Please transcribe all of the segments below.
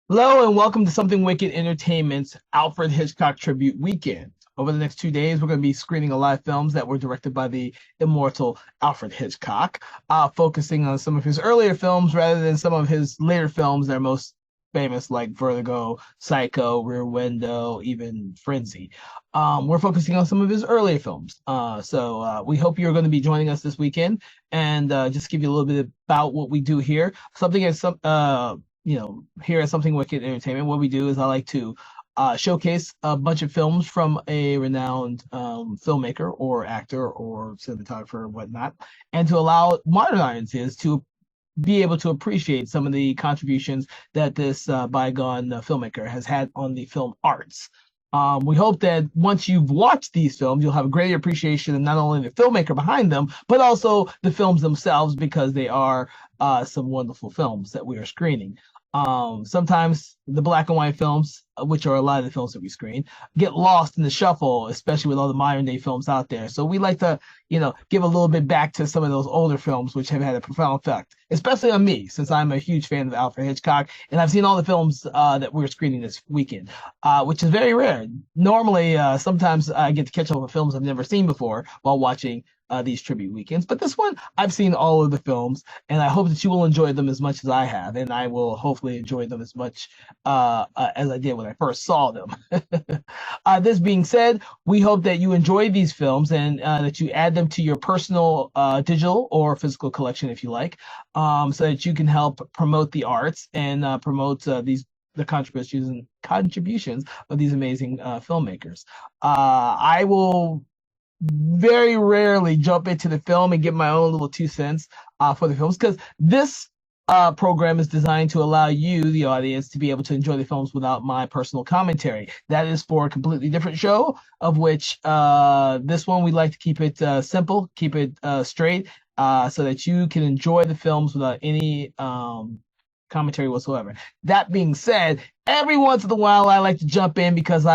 Hello and welcome to Something Wicked Entertainment's Alfred Hitchcock Tribute Weekend. Over the next 2 days, we're going to be screening a lot of films that were directed by the immortal Alfred Hitchcock, focusing on some of his earlier films rather than some of his later films that are most famous, like Vertigo, Psycho, Rear Window, even Frenzy. We're focusing on some of his earlier films. So we hope you're going to be joining us this weekend and just give you a little bit about what we do here. Something as here at Something Wicked Entertainment, what we do is I like to showcase a bunch of films from a renowned filmmaker or actor or cinematographer or whatnot, and to allow modern audiences to be able to appreciate some of the contributions that this bygone filmmaker has had on the film arts. We hope that once you've watched these films, you'll have a greater appreciation of not only the filmmaker behind them, but also the films themselves, because they are some wonderful films that we are screening. Sometimes the black and white films, which are a lot of the films that we screen, get lost in the shuffle, especially with all the modern day films out there. So we like to, give a little bit back to some of those older films, which have had a profound effect, especially on me, since I'm a huge fan of Alfred Hitchcock, and I've seen all the films that we're screening this weekend, which is very rare. Normally, sometimes I get to catch up with films I've never seen before while watching these tribute weekends. But this one, I've seen all of the films, and I hope that you will enjoy them as much as I have, and I will hopefully enjoy them as much as I did when I first saw them. This being said, we hope that you enjoy these films and that you add them to your personal digital or physical collection, if you like, so that you can help promote the arts and promote the contributions of these amazing filmmakers. I will very rarely jump into the film and give my own little 2 cents for the films, because this program is designed to allow you, the audience, to be able to enjoy the films without my personal commentary. That is for a completely different show, of which this one we like to keep it simple, keep it straight, so that you can enjoy the films without any commentary whatsoever. That being said, every once in a while I like to jump in because if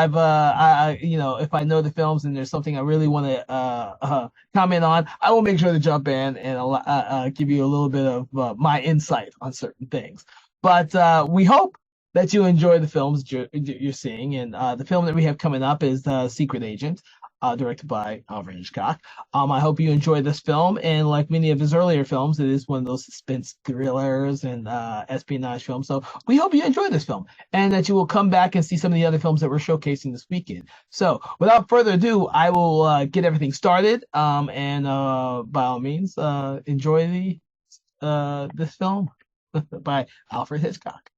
I know the films and there's something I really want to comment on, I will make sure to jump in and give you a little bit of my insight on certain things. But we hope that you enjoy the films you're seeing, and the film that we have coming up is Secret Agent, directed by Alfred Hitchcock. I hope you enjoy this film, and like many of his earlier films, it is one of those suspense thrillers and espionage films. So we hope you enjoy this film, and that you will come back and see some of the other films that we're showcasing this weekend. So without further ado, I will get everything started, and by all means, enjoy this film by Alfred Hitchcock.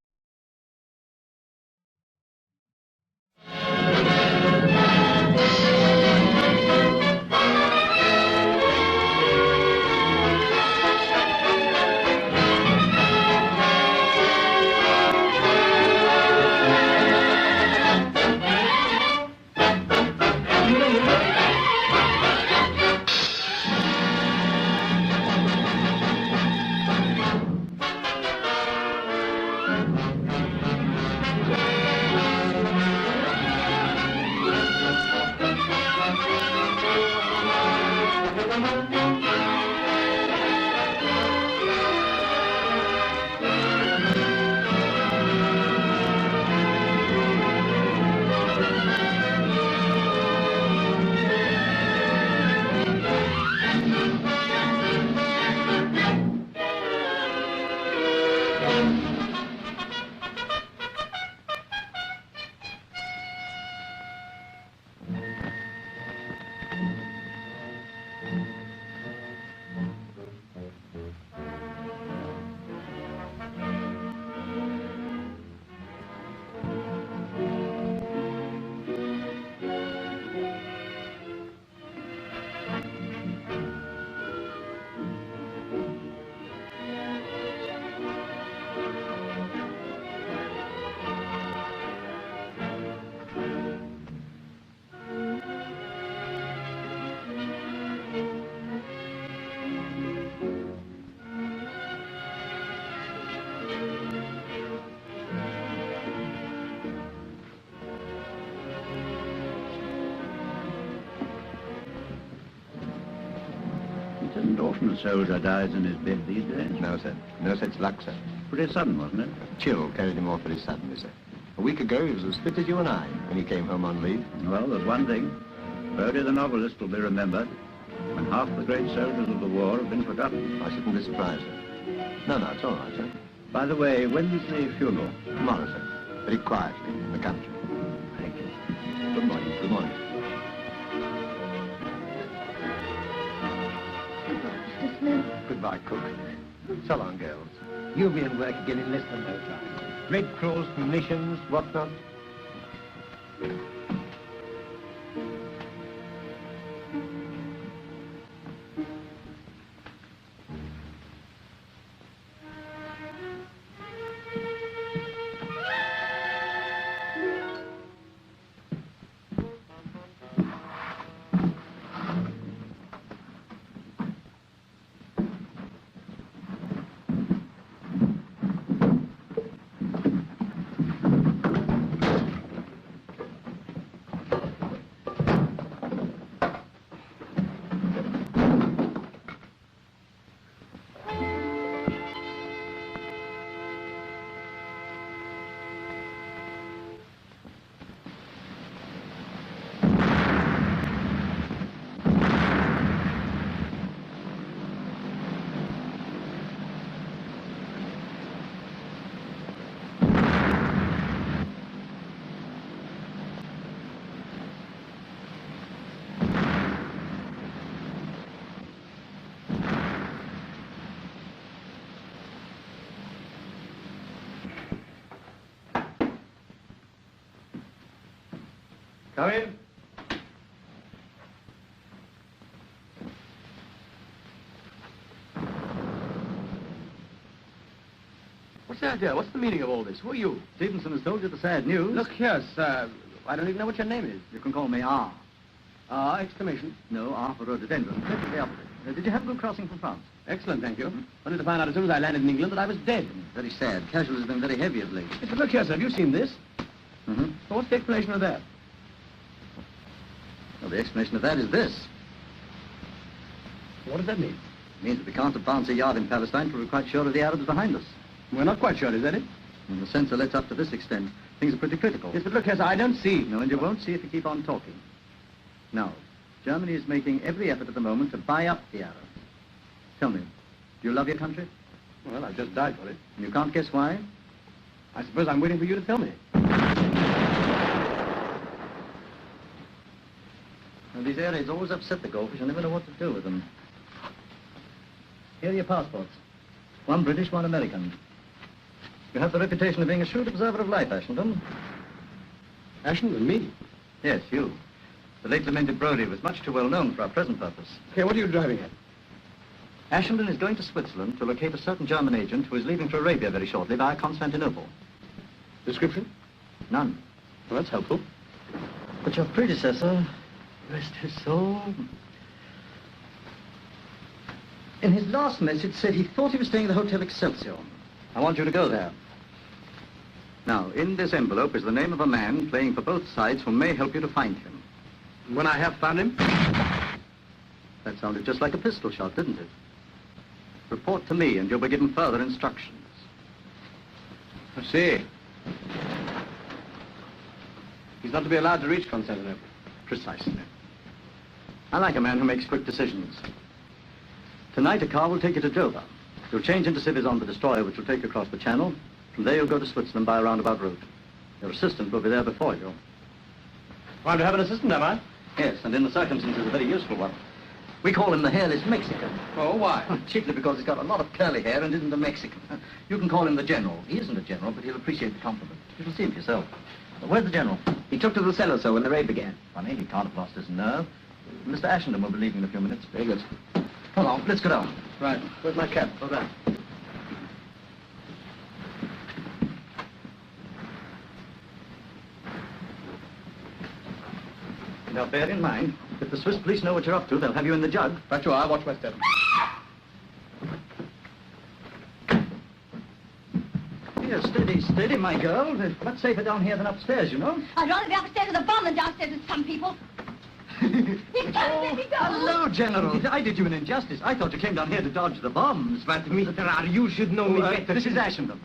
It isn't often a soldier dies in his bed these days. No, sir. No such luck, sir. Pretty sudden, wasn't it? Chill carried him off very suddenly, sir. A week ago, he was as fit as you and I when he came home on leave. Well, there's one thing. Brody the novelist will be remembered when half the great soldiers of the war have been forgotten. I shouldn't be surprised, sir. No, it's all right, sir. By the way, when's the funeral? Tomorrow, sir. Very quietly in the country. Thank you. Good morning. Good morning. Mr. Smith. Goodbye, Cook. So long, girls. You'll be in work again in less than no time. Red Cross, munitions, whatnot. Come in. What's the idea? What's the meaning of all this? Who are you? Stevenson has told you the sad news. Look here, sir. I don't even know what your name is. You can call me R. Exclamation. No, R for rhododendron. That's the opposite. Did you have a good crossing from France? Excellent, thank you. Only to find out as soon as I landed in England that I was dead. Very sad. Casualties have been very heavy of late. Yes, but look here, sir. Have you seen this? Mm-hmm. Well, what's the explanation of that? Well, the explanation of that is this. What does that mean? It means that we can't advance a yard in Palestine till we're quite sure of the Arabs behind us. We're not quite sure, is that it? In the sense that let's up to this extent, things are pretty critical. Yes, but look here, sir. I don't see. No, and you won't see if you keep on talking. Now, Germany is making every effort at the moment to buy up the Arabs. Tell me, do you love your country? Well, I've just died for it. And you can't guess why? I suppose I'm waiting for you to tell me. Well, these air raids always upset the goldfish. I never know what to do with them. Here are your passports. One British, one American. You have the reputation of being a shrewd observer of life, Ashenden. Ashenden, me? Yes, you. The late lamented Brodie was much too well known for our present purpose. Okay, what are you driving at? Ashenden is going to Switzerland to locate a certain German agent who is leaving for Arabia very shortly via Constantinople. Description? None. Well, that's helpful. But your predecessor, rest his soul, in his last message said he thought he was staying at the Hotel Excelsior. I want you to go there. Now, in this envelope is the name of a man playing for both sides who may help you to find him. When I have found him? That sounded just like a pistol shot, didn't it? Report to me and you'll be given further instructions. I see. He's not to be allowed to reach Constantinople. Precisely. I like a man who makes quick decisions. Tonight, a car will take you to Dover. You'll change into civvies on the destroyer, which will take you across the channel. From there, you'll go to Switzerland by a roundabout route. Your assistant will be there before you. I'm to have an assistant, am I? Yes, and in the circumstances, a very useful one. We call him the hairless Mexican. Oh, why? Chiefly because he's got a lot of curly hair and isn't a Mexican. You can call him the General. He isn't a general, but he'll appreciate the compliment. You'll see him for yourself. Where's the General? He took to the cellar, sir, when the raid began. Funny, he can't have lost his nerve. Mr. Ashenden will be leaving in a few minutes. Very good. Come on, let's go down. Right. Where's my cap? Go down. Now, bear in mind, if the Swiss police know what you're up to, they'll have you in the jug. Right you are. Watch my step. Here, steady, steady, my girl. It's much safer down here than upstairs, you know. I'd rather be upstairs with a bomb than downstairs with some people. Hello, General. I did you an injustice. I thought you came down here to dodge the bombs. But, Mr. R, you should know me better. This is Ashenden.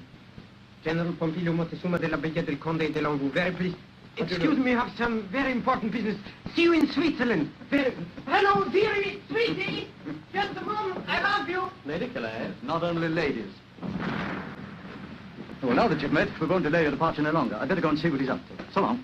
General Pompilio Montezuma de la Brigade del Conde de Longu. Very pleased. Excuse me, I have some very important business. See you in Switzerland. Very... Hello, dearie, sweetie. Just a moment. I love you. Lady Killer, not only ladies. Well, now that you've met, we won't delay your departure any longer. I'd better go and see what he's up to. So long.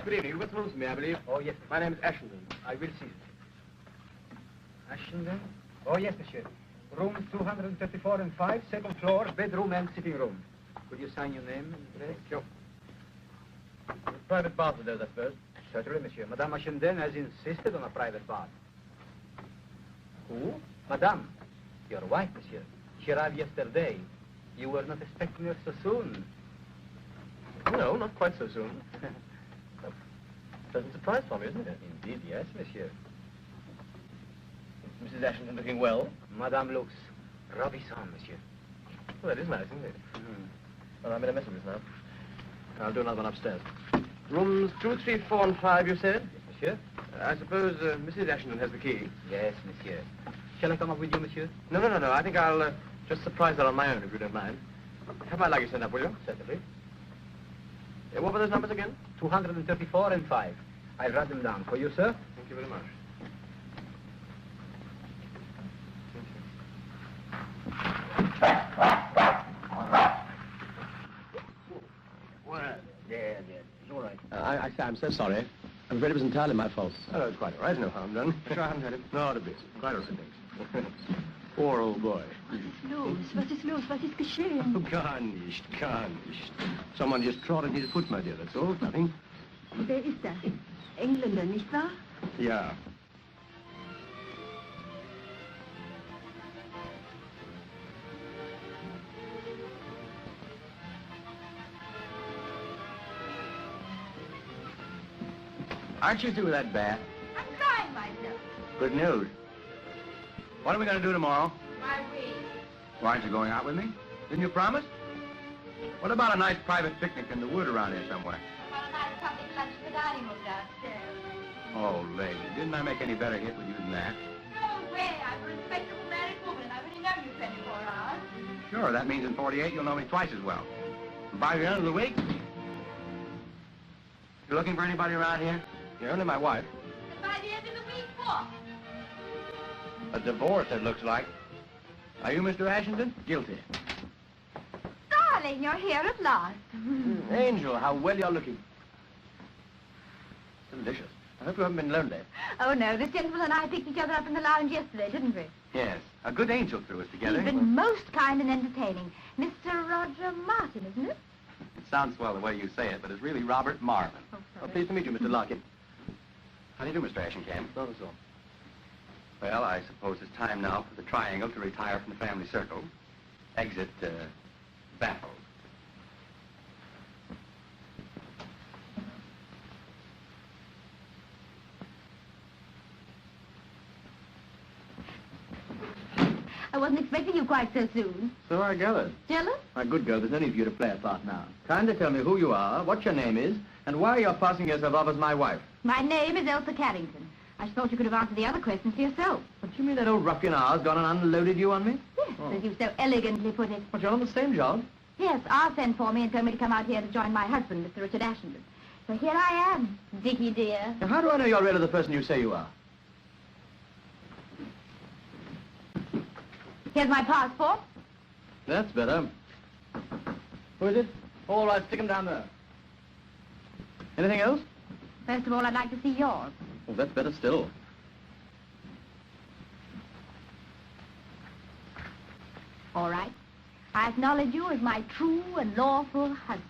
Good evening. You've got some rooms for me, I believe. Oh, yes. My name is Ashenden. I will see you. Ashenden? Oh, yes, monsieur. Rooms 234 and 5, second floor, bedroom and sitting room. Could you sign your name and address? Sure. Private bath with those, I suppose. Certainly, monsieur. Madame Ashenden has insisted on a private bath. Who? Madame. Your wife, monsieur. She arrived yesterday. You were not expecting her so soon. No, not quite so soon. A pleasant surprise for me, isn't it? Indeed, yes, monsieur. Is Mrs. Ashenden looking well? Madame looks ravissant, monsieur. Well, that is nice, isn't it? Well, I made a mess of this now. I'll do another one upstairs. Rooms 2, 3, 4, and 5, you said? Yes, monsieur. I suppose Mrs. Ashenden has the key. Yes, monsieur. Shall I come up with you, monsieur? No. I think I'll just surprise her on my own, if you don't mind. Have my luggage sent up, will you? Certainly. What were those numbers again? 234 and 5. I'll write them down for you, sir. Thank you very much. Well, yeah. It's all right. I'm so sorry. I'm afraid it was entirely my fault. Oh, it's quite all right. No harm done. Sure, I haven't had it. Not a bit. Quite all right, thanks. Poor old boy. Was ist los? Was ist geschehen? Oh, gar nicht. Someone just trod on his foot, my dear. That's all. Nothing. Wer ist das? Engländer, nicht wahr? Yeah. Aren't you through with that bath? I'm trying myself. Good news. What are we going to do tomorrow? My way. Why aren't you going out with me? Didn't you promise? What about a nice private picnic in the wood around here somewhere? About a nice public lunch with animals downstairs. Oh, lady, didn't I make any better hit with you than that? No way. I'm a respectable married woman. I already know you 24 hours. Sure, that means in 48 you'll know me twice as well. And by the end of the week, you looking for anybody around here? You're only my wife. And by the end of the week, what? A divorce, it looks like. Are you Mr. Ashenden? Guilty. Darling, you're here at last. Angel, how well you're looking. Delicious. I hope you haven't been lonely. Oh, no. This gentleman and I picked each other up in the lounge yesterday, didn't we? Yes, a good angel threw us together. He's been most kind and entertaining. Mr. Roger Martin, isn't it? It sounds swell the way you say it, but it's really Robert Marvin. Oh, Well, sorry. pleased to meet you, Mr. Larkin. How do you do, Mr. Ashenkamp? Not at all. Well, I suppose it's time now for the triangle to retire from the family circle. Exit, baffled. I wasn't expecting you quite so soon. So I gathered. Jealous? My good girl, there's no need for you to play a part now. Kindly tell me who you are, what your name is, and why you're passing yourself off as my wife. My name is Elsa Carrington. I thought you could have answered the other questions for yourself. But Do you mean that old ruffian ours gone and unloaded you on me? Yes, as you so elegantly put it. But you're on the same job. Yes, R sent for me and told me to come out here to join my husband, Mr. Richard Ashenden. So here I am, Dickie dear. Now, how do I know you're really the person you say you are? Here's my passport. That's better. Who is it? All right, stick him down there. Anything else? First of all, I'd like to see yours. Well, that's better still. All right. I acknowledge you as my true and lawful husband.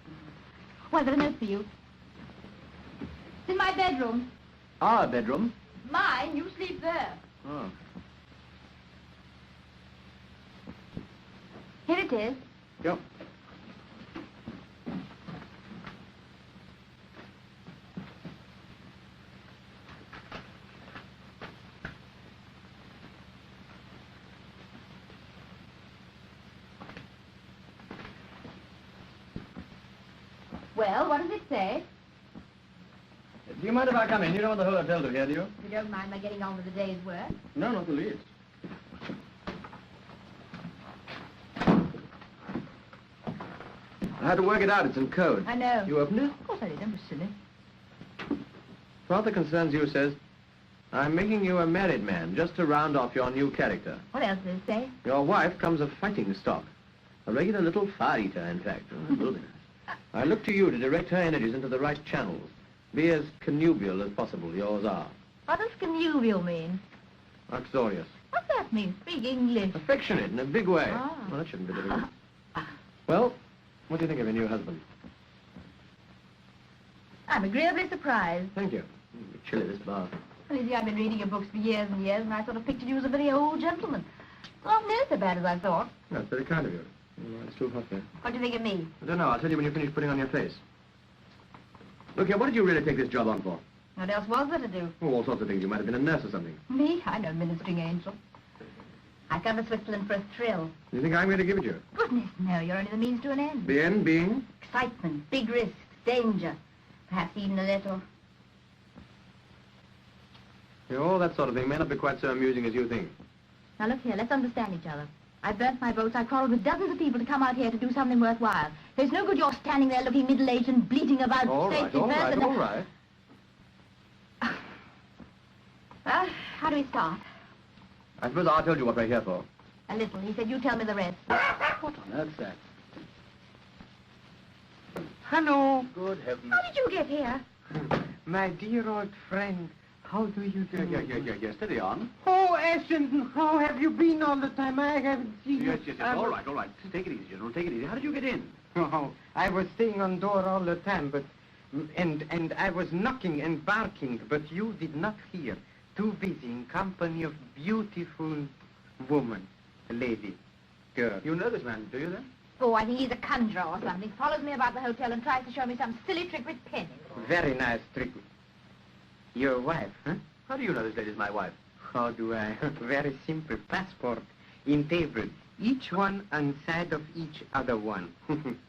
Well, there's a note for you. It's in my bedroom. Our bedroom? Mine, you sleep there. Oh. Here it is. Yep. Well, what does it say? Do you mind if I come in? You don't want the whole hotel to hear, do you? You don't mind my getting on with the day's work? No, not the least. I had to work it out. It's in code. I know. You opened it? Of course I did. Don't be silly. Father concerns you, says, I'm making you a married man, just to round off your new character. What else does it say? Your wife comes of fighting stock. A regular little fire-eater, in fact. I look to you to direct her energies into the right channels. Be as connubial as possible. Yours are. What does connubial mean? Uxorious. What's that mean? Speak English. Affectionate in a big way. Ah. Well, that shouldn't be difficult. Well, what do you think of your new husband? I'm agreeably surprised. Thank you. Chilly, this bath. Well, you see, I've been reading your books for years and years, and I sort of pictured you as a very old gentleman. Well, not near so bad as I thought. That's very kind of you. Oh, it's too hot there. What do you think of me? I don't know. I'll tell you when you finish putting on your face. Look here, what did you really take this job on for? What else was there to do? Oh, all sorts of things. You might have been a nurse or something. Me? I'm no ministering angel. I come to Switzerland for a thrill. You think I'm going to give it you? Goodness, no, you're only the means to an end. The end being? Excitement, big risks, danger. Perhaps even a little. Yeah, all that sort of thing may not be quite so amusing as you think. Now look here, let's understand each other. I burnt my boats, I quarreled with dozens of people to come out here to do something worthwhile. There's no good you're standing there looking middle-aged and bleating about All right, safety all first right, and... all right. Well, how do we start? I suppose I told you what we're here for. A little. He said you tell me the rest. What on earth's that? Hello, Good heavens. How did you get here? my dear old friend. How do you do? Yeah. Steady on. Oh, Ashenden, how have you been all the time? I haven't seen you. Yes. All right. Take it easy, General. Take it easy. How did you get in? Oh, I was staying on door all the time, but... And I was knocking and barking, but you did not hear. Too busy in company of beautiful woman, lady, girl. You know this man, do you then? Oh, I think he's a conjurer or something. Follows me about the hotel and tries to show me some silly trick with pennies. Very nice trick. Your wife, huh? How do you know this lady's my wife? How do I? Very simple. Passport in table. Each one on side of each other one.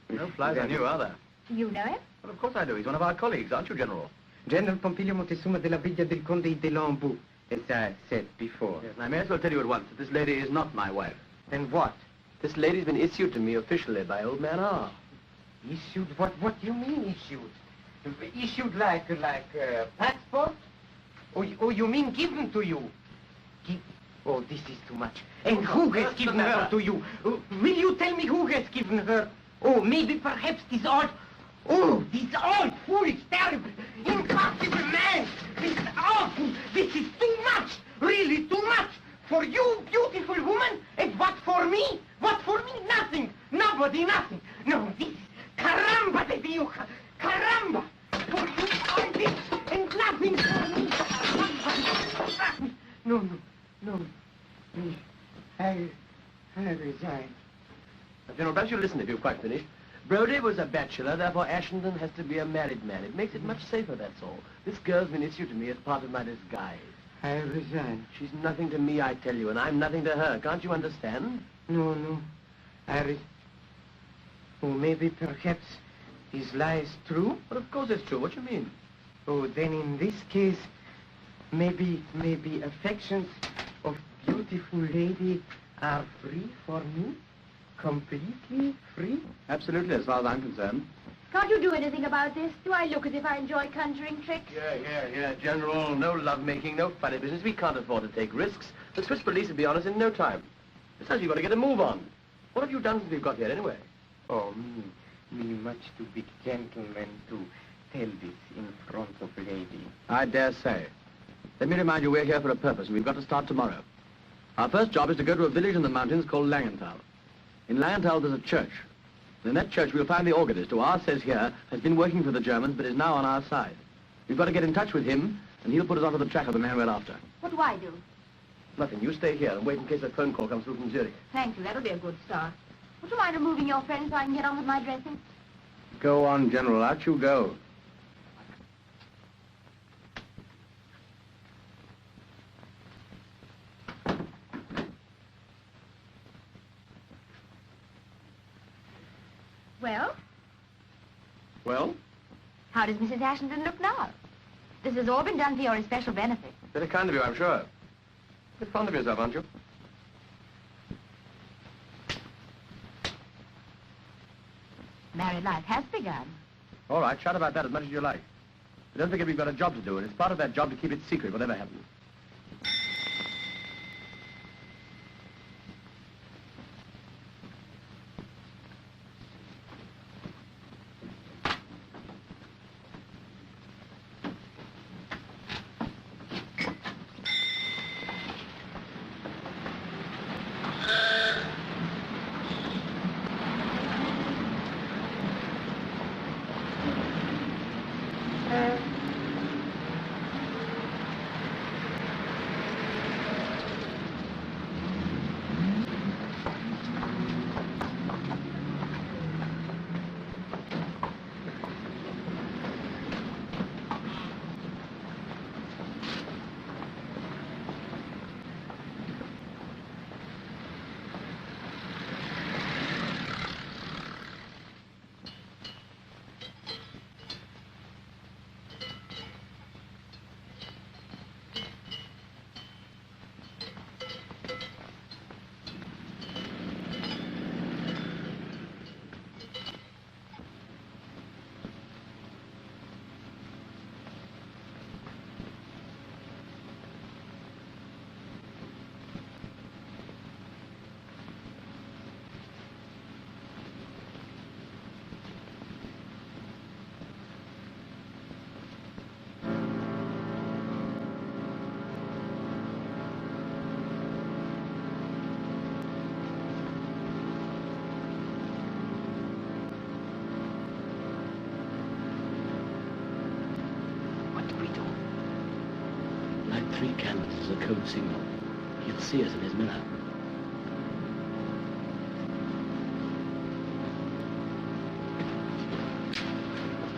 No flies on you, are there? Do you know him? Well, of course I do. He's one of our colleagues, aren't you, General? General Pompilio Montezuma della Villa del Conde de Lambeau, as I said before. Yes, and I may as well tell you at once that this lady is not my wife. And what? This lady's been issued to me officially by old man R. Issued? What do you mean issued? Issued like passport? Oh, you mean given to you? Oh, this is too much. And who has given her to you? Will you tell me who has given her? Oh, maybe perhaps this old... Oh, this old, foolish, terrible, impossible man! This is awful! This is too much! Really too much! For you, beautiful woman, and what for me? What for me? Nothing! Nobody, nothing! No, this is... Caramba de Dios! Caramba! For you, all this, and nothing for me! No. I resign. General, perhaps you'll listen if you've quite finished. Brody was a bachelor, therefore Ashenden has to be a married man. It makes it much safer, that's all. This girl's been issued to me as part of my disguise. I resign. She's nothing to me, I tell you, and I'm nothing to her. Can't you understand? No. Oh, maybe perhaps his lie is true? Well, of course it's true. What do you mean? Oh, then in this case, maybe affections of beautiful lady are free for me? Completely free? Absolutely, as far as I'm concerned. Can't you do anything about this? Do I look as if I enjoy conjuring tricks? Yeah, General. No lovemaking, no funny business. We can't afford to take risks. The Swiss police will be on us in no time. Besides, you've got to get a move on. What have you done since we've got here, anyway? Oh, me much too big gentleman to tell this in front of lady. I dare say. Let me remind you, we're here for a purpose, and we've got to start tomorrow. Our first job is to go to a village in the mountains called Langenthal. In Langenthal, there's a church. In that church, we'll find the organist, who ours says here has been working for the Germans, but is now on our side. We've got to get in touch with him, and he'll put us onto the track of the man we're after. What do I do? Nothing. You stay here and wait in case a phone call comes through from Zurich. Thank you. That'll be a good start. Would you mind removing your friend so I can get on with my dressing? Go on, General. Out you go. Well, Well? how does Mrs. Ashington look now? This has all been done for your especial benefit. Very kind of you, I'm sure. A bit fond of yourself, aren't you? Married life has begun. All right, shout about that as much as you like. But don't forget we've got a job to do, and it's part of that job to keep it secret, whatever happens. Light 3 candles as a code signal. He'll see us in his mirror.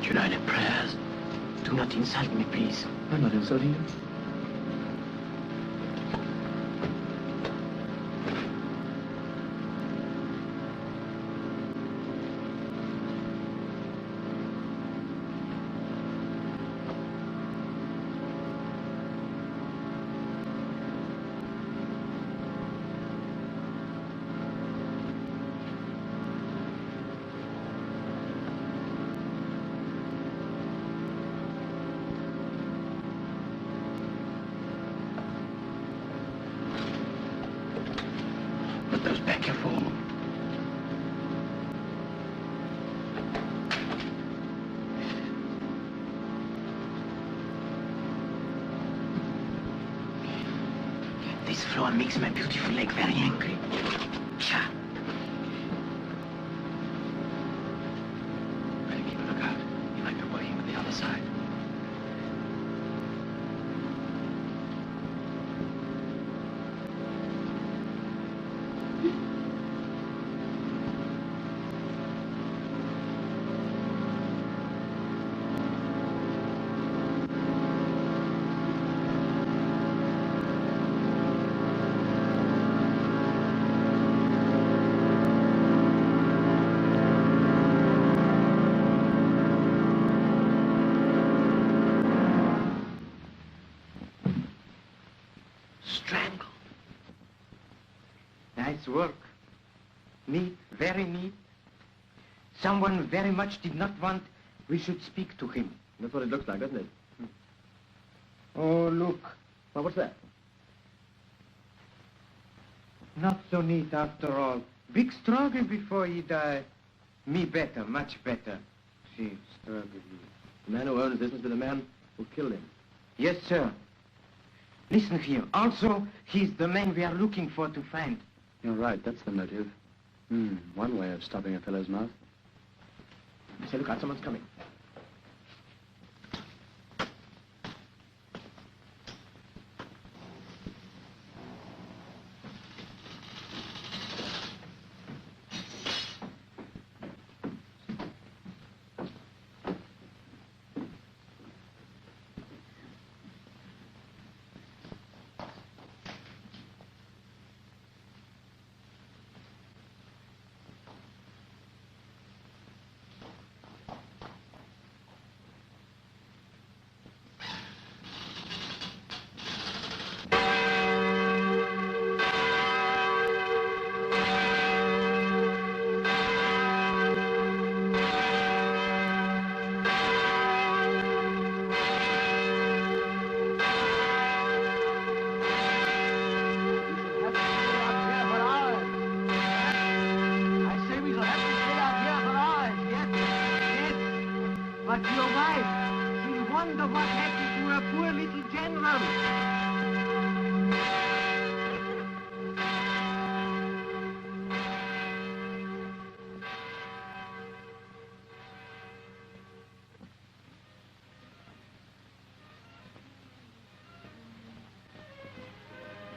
United prayers. Do not insult me, please. I'm not insulting you. Put those back, you fool. This floor makes my beautiful leg very angry. Cha. Better keep a lookout. He might be working with the other side. work. Neat, very neat. Someone very much did not want we should speak to him. That's what it looks like, doesn't it? Oh, look. Well, what's that? Not so neat after all. Big struggle before he died. Me better, much better. See, struggle. The man who owns this must be the man who killed him. Yes, sir. Listen here. Also, he's the man we are looking for to find. You're right, that's the motive. One way of stopping a fellow's mouth. Say, look out, someone's coming. But your wife, she wonder what happened to her poor little general.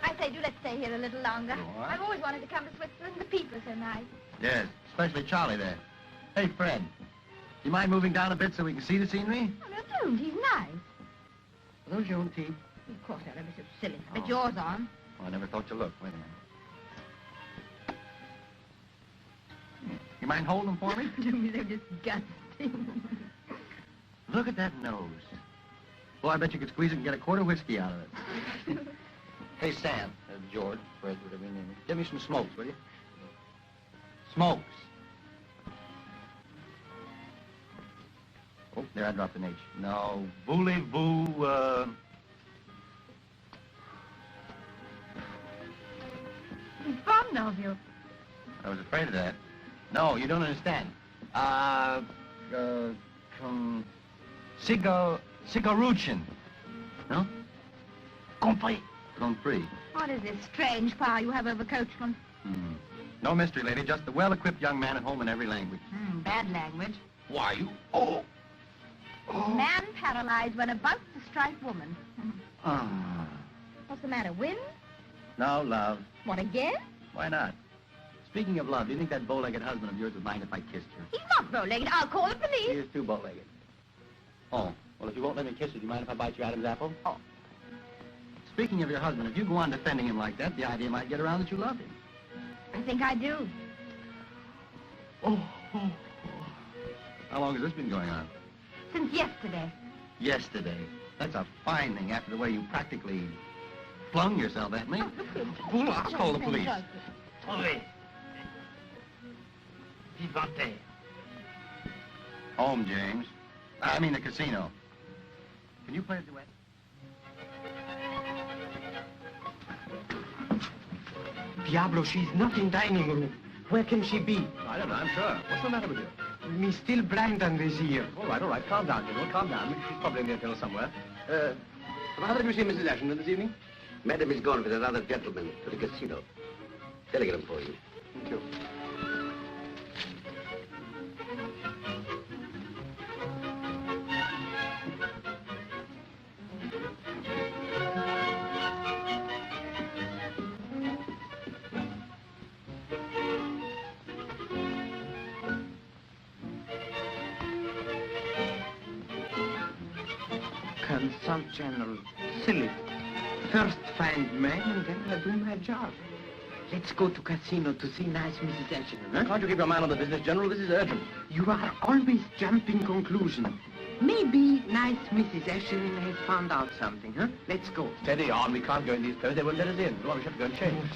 I say, do let's stay here a little longer. I've always wanted to come to Switzerland. The people are so nice. Yes, especially Charlie there. Hey, Fred, you mind moving down a bit so we can see the scenery? Oh, no, don't. He's nice. Are those your own teeth? Of course, they're ever so silly. But yours on. Oh, I never thought to look. Wait a minute. You mind holding them for me? Don't be so disgusting. Look at that nose. Well, I bet you could squeeze it and get a quart of whiskey out of it. Hey, Sam, George, Fred, whatever your name is. Give me some smokes, will you? Smokes. Oh, there, I dropped an H. No, voulez-vous, He's fond of you. I was afraid of that. No, you don't understand. Cigaruchin. No? Compris. Compris. What is this strange power you have over coachmen? No mystery, lady. Just the well-equipped young man at home in every language. Bad language. Why, you... Oh! Man paralyzed when about to strike woman. Ah. What's the matter, wind? No, love. What, again? Why not? Speaking of love, do you think that bow-legged husband of yours would mind if I kissed her? He's not bow-legged. I'll call the He police. is too bow-legged. Oh, well, if you won't let me kiss her, do you mind if I bite your Adam's apple? Oh. Speaking of your husband, if you go on defending him like that, the idea might get around that you love him. I think I do. Oh. How long has this been going on? Since yesterday. Yesterday. That's a fine thing after the way you practically flung yourself at me. Well, I'll call the police. Trouvez. Vivante. Home, James. I mean the casino. Can you play a duet? Diablo, she's not in dining room. Where can she be? I don't know, I'm sure. What's the matter with you? Me still blind on this ear. All right. Calm down, General. Calm down. She's probably in the hotel somewhere. Have you seen Mrs. Ashton this evening? Madam is gone with another gentleman to the casino. Telegram for you. Thank you. Consult, General. Silly. First find man and then I'll do my job. Let's go to casino to see nice Mrs. Ashton, huh? Can't you keep your mind on the business, General? This is urgent. You are always jumping conclusion. Maybe nice Mrs. Ashton has found out something, huh? Let's go. Steady on. We can't go in these clothes. They won't let us in. Well, we should go and change.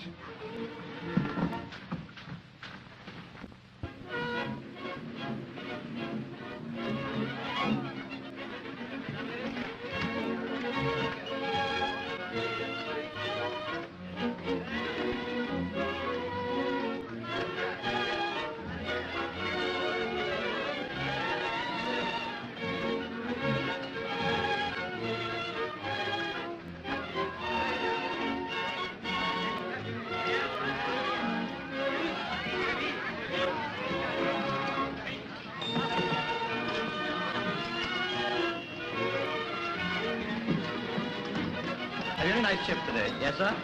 nice ship today. Yes, sir?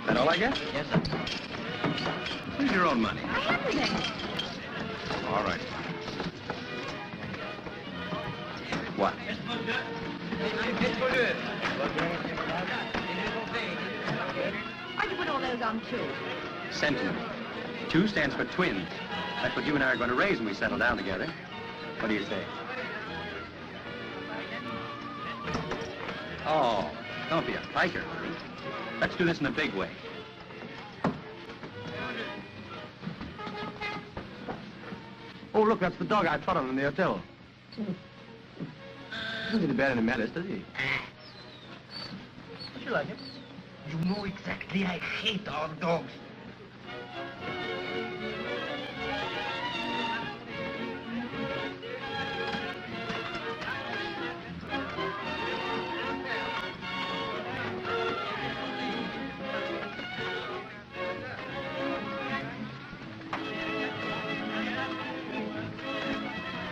That all I get? Yes, sir. Use your own money. I haven't any. All right. What? Why'd you put all those on two? Sentiment. 2 stands for twins. That's what you and I are going to raise when we settle down together. What do you say? Oh, don't be a piker. Let's do this in a big way. Oh, look, that's the dog I trot on in the hotel. Doesn't seem bad in a malice, does he? Don't you like it? You know exactly I hate our dogs.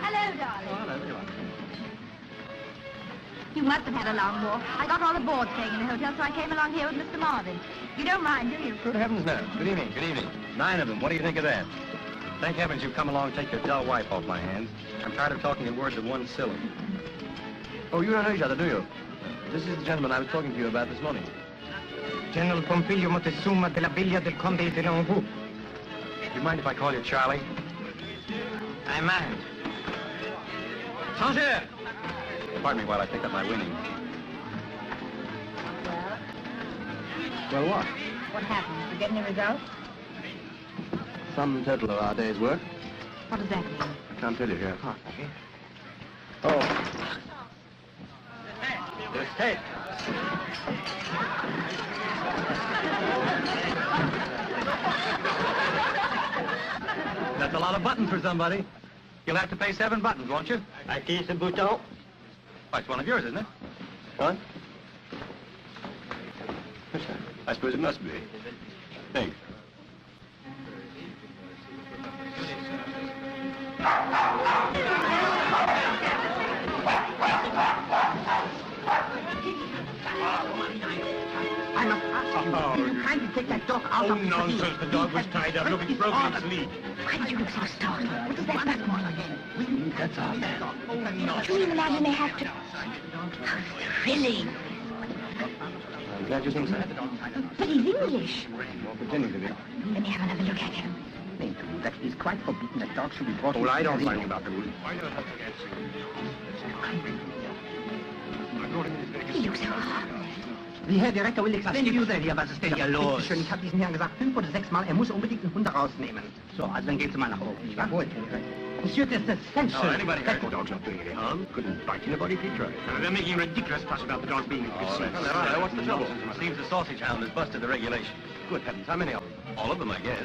Hello, darling. You must have had a long walk. I got all the boards staying in the hotel, so I came along here with Mr. Marvin. You don't mind, do you? Good heavens, no. Good evening, good evening. 9 of them. What do you think of that? Thank heavens you've come along and take your dull wife off my hands. I'm tired of talking in words of one syllable. Oh, you don't know each other, do you? This is the gentleman I was talking to you about this morning. General Pompilio Montezuma de la Villa del Conde de Longu. Do you mind if I call you Charlie? I mind. Sanger! Pardon me while I pick up my winnings. Well, what? What happened? Did you get any results? Sum total of our day's work. What does that mean? I can't tell you here. Oh. Just take. That's a lot of buttons for somebody. You'll have to pay 7 buttons, won't you? I kiss a bouton. Why, it's one of yours, isn't it? What? I suppose it must be. Thanks. I must ask you, will you kindly take that dog out of the nonsense. The dog was tied up. Look, he's broken its lead. Why do you look so startled? What does that matter? That's our man. Do you imagine they have to... How thrilling. I'm glad you think so. But he's English. Well, pretending to be. Let me have another look at him. That is quite forbidden. That dog should be brought... Well, I don't mind about the rules. He looks so harmless. Die Herr Direktor will explain to you that hier, was ist denn hier los? Ich habe diesen Herrn gesagt 5 oder 6 Mal, er muss unbedingt einen Hund rausnehmen. So, also dann gehen Sie mal nach oben, nicht wahr? Jawohl, Herr Direktor. Monsieur, that's essential. Oh, anybody heard? The dog's not doing any harm. Couldn't bite anybody if he tried. They're making a ridiculous fuss about the dog being in the casino. Well, there are. What's the trouble? Seems the sausage hound has busted the regulations. Good heavens, how many of them? All of them, I guess.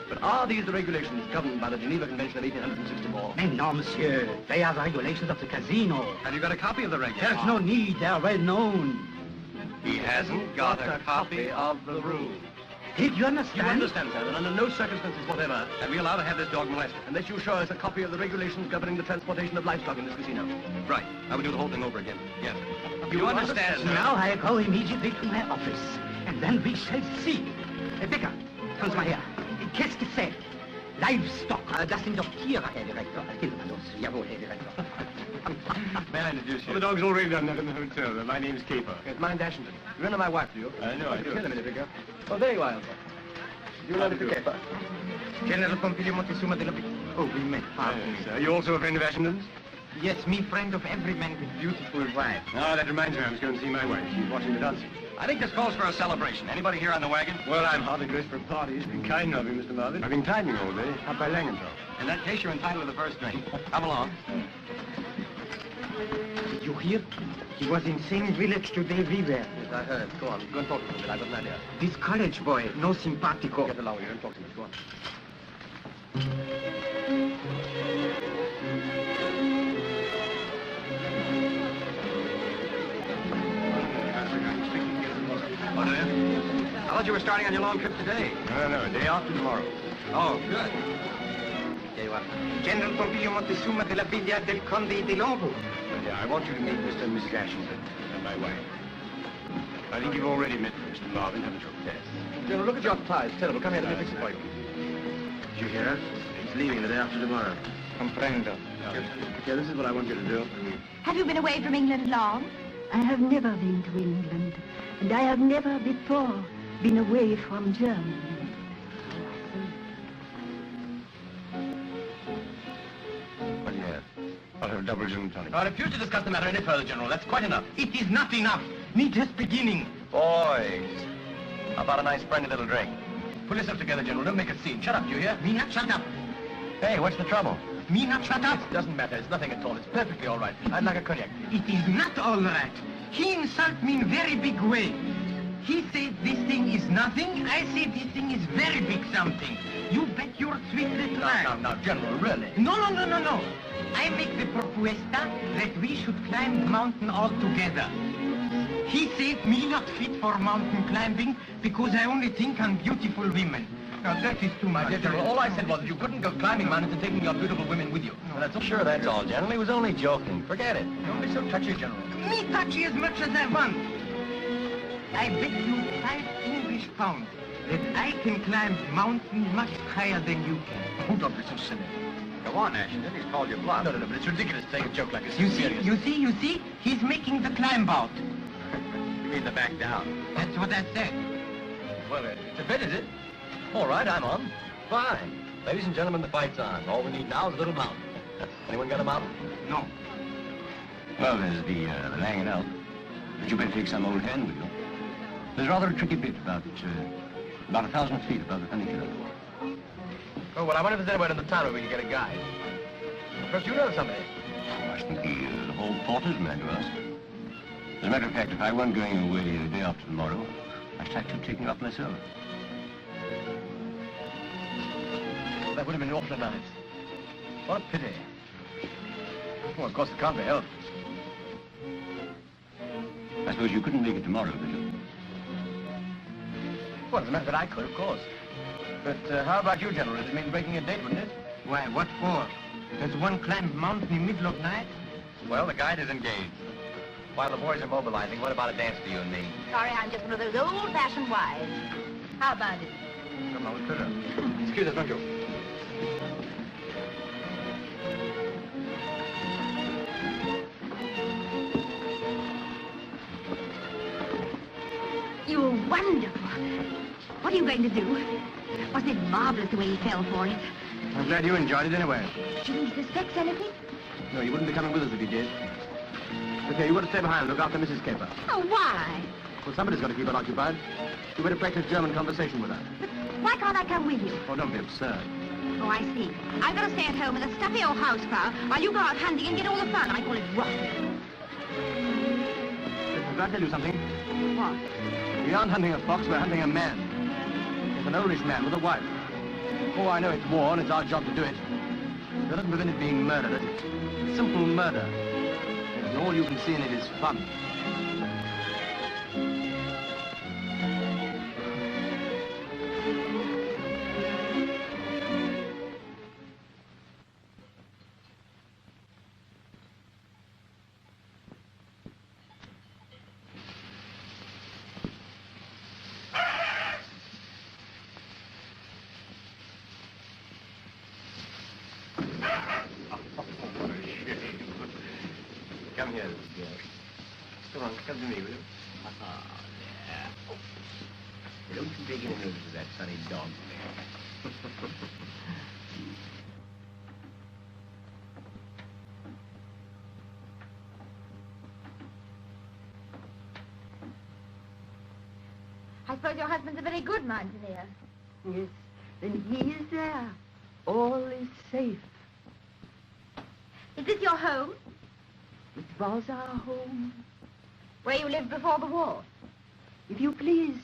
But are these the regulations governed by the Geneva Convention of 1864? Mais non, monsieur. They are the regulations of the casino. Have you got a copy of the regulations? There's no need. They are well known. He hasn't got a copy of the rules. Did you understand? You understand, sir, that under no circumstances whatever Are we allowed to have this dog molested? unless you show us a copy of the regulations governing the transportation of livestock in this casino. Right. I would do the whole thing over again. Yes. You understand, sir? Now I go immediately to my office. And then we shall see. Becker, kommen Sie mal her. Qu'est-ce que c'est? Livestock. Das sind doch Tiere, Herr Direktor. Gehen Sie mal los. Jawohl, Herr Direktor. May I introduce Well, you? the dog's already done that in the hotel. My name's Caper. Yes, mine's Ashington. You remember my wife, do you? I know, I You do. tell a minute ago. Oh, there you are, Uncle. You know Mr. Caper? General Pompilio Montezuma de la Villa. Oh, we met. Yes, are you also a friend of Ashington's? Yes, me friend of every man with beautiful wife. Oh, that reminds me, I was going to see my wife. She's watching the dancing. I think this calls for a celebration. Anybody here on the wagon? Well, I'm hardly dressed for a party. It's been kind of you, Mr. Marvin. I've been timing all day, up by Langenthal. In that case, you're entitled to the first drink. Come along. Did you hear? He was in same village today we were. Yes, I heard. Go on. Go and talk to him a bit. I've got an idea. This college boy, no simpatico. Get along with you and talk to him. Go on. Oh, do you? I thought you were starting on your long trip today. No, day after tomorrow. Oh, good. Here you are. General Pompilio Montezuma de la Villa del Conde de Longu. Yeah, I want you to meet Mr. and Mrs. Ashington and my wife. I think you've already met Mr. Marvin, haven't you? Yes. General, look at your tie. It's terrible. Come here, let me fix it for you. Did you hear her? He's leaving the day after tomorrow. Comprendo. Okay, this is what I want you to do. Have you been away from England long? I have never been to England, and I have never before been away from Germany. Well, yes. I'll have a double gin and tonic. I refuse to discuss the matter any further, General. That's quite enough. It is not enough. Me just beginning. Boys, how about a nice friendly little drink? Pull yourself together, General. Don't make a scene. Shut up, do you hear? Me not shut up. Hey, what's the trouble? Me not shut up? It doesn't matter. It's nothing at all. It's perfectly all right. I'd like a cognac. It is not all right. He insult me in very big way. He said this thing is nothing. I say this thing is very big something. You bet your sweet little life. Now, General, really? No. I make the propuesta that we should climb the mountain all together. He said me not fit for mountain climbing because I only think on beautiful women. Now that is too much. Dear General, all I said was that you couldn't go climbing mountains and taking your beautiful women with you. No. That's all. Sure, that's all, General. He was only joking. Forget it. Don't be so touchy, General. Me touchy as much as I want. I bet you 5 English pounds that I can climb mountain much higher than you can. Oh, don't be so silly. Go on, Ashington. He's called you bluff. No, but it's ridiculous to take a joke like this. You Serious. see, he's making the climb out. You mean the back down? That's what I said. Well, it's a bet, is it? All right, I'm on. Fine. Ladies and gentlemen, the fight's on. All we need now is a little mountain. Anyone got a mountain? No. Well, there's the hanging out. But you better take some old hen with you. There's rather a tricky bit about 1,000 feet above the funicular. Oh, well, I wonder if there's anywhere in the town where we can get a guide. First, you know somebody. I should think the hall porter's man to ask. As a matter of fact, if I weren't going away the day after tomorrow, I should actually take him up myself. That would have been awfully nice. What a pity. Well, of course, it can't be helped. I suppose you couldn't make it tomorrow, could you? Well, as a matter of fact, I could, of course. But how about you, General? It'd mean breaking a date, wouldn't it? Why, what for? Does one climb mountain in the middle of night? Well, the guide is engaged. While the boys are mobilizing, what about a dance for you and me? Sorry, I'm just one of those old-fashioned wives. How about it? Come on, let's put it. Excuse us, don't you? You were wonderful. What are you going to do? Wasn't it marvelous the way he fell for it? I'm glad you enjoyed it anyway. Do you think he suspects anything? No, you wouldn't be coming with us if you did. Okay, you want to stay behind and look after Mrs. Caper. Oh, why? Well, somebody's got to keep her occupied. You better practice German conversation with her. But why can't I come with you? Oh, don't be absurd. Oh, I see. I've got to stay at home with a stuffy old housefrau while you go out hunting and get all the fun. I call it rot. Listen, can I tell you something? What? We aren't hunting a fox, we're hunting a man. It's an oldish man with a wife. Oh, I know it's war and it's our job to do it. That doesn't prevent it being murder, does it? It's simple murder. And all you can see in it is fun. Come here, little girl. Come on, come to me, will you? Don't you take any notice of that funny dog there. I suppose your husband's a very good mountaineer. Yes, then he is there. All is safe. Is this your home? It was our home. Where you lived before the war? If you please,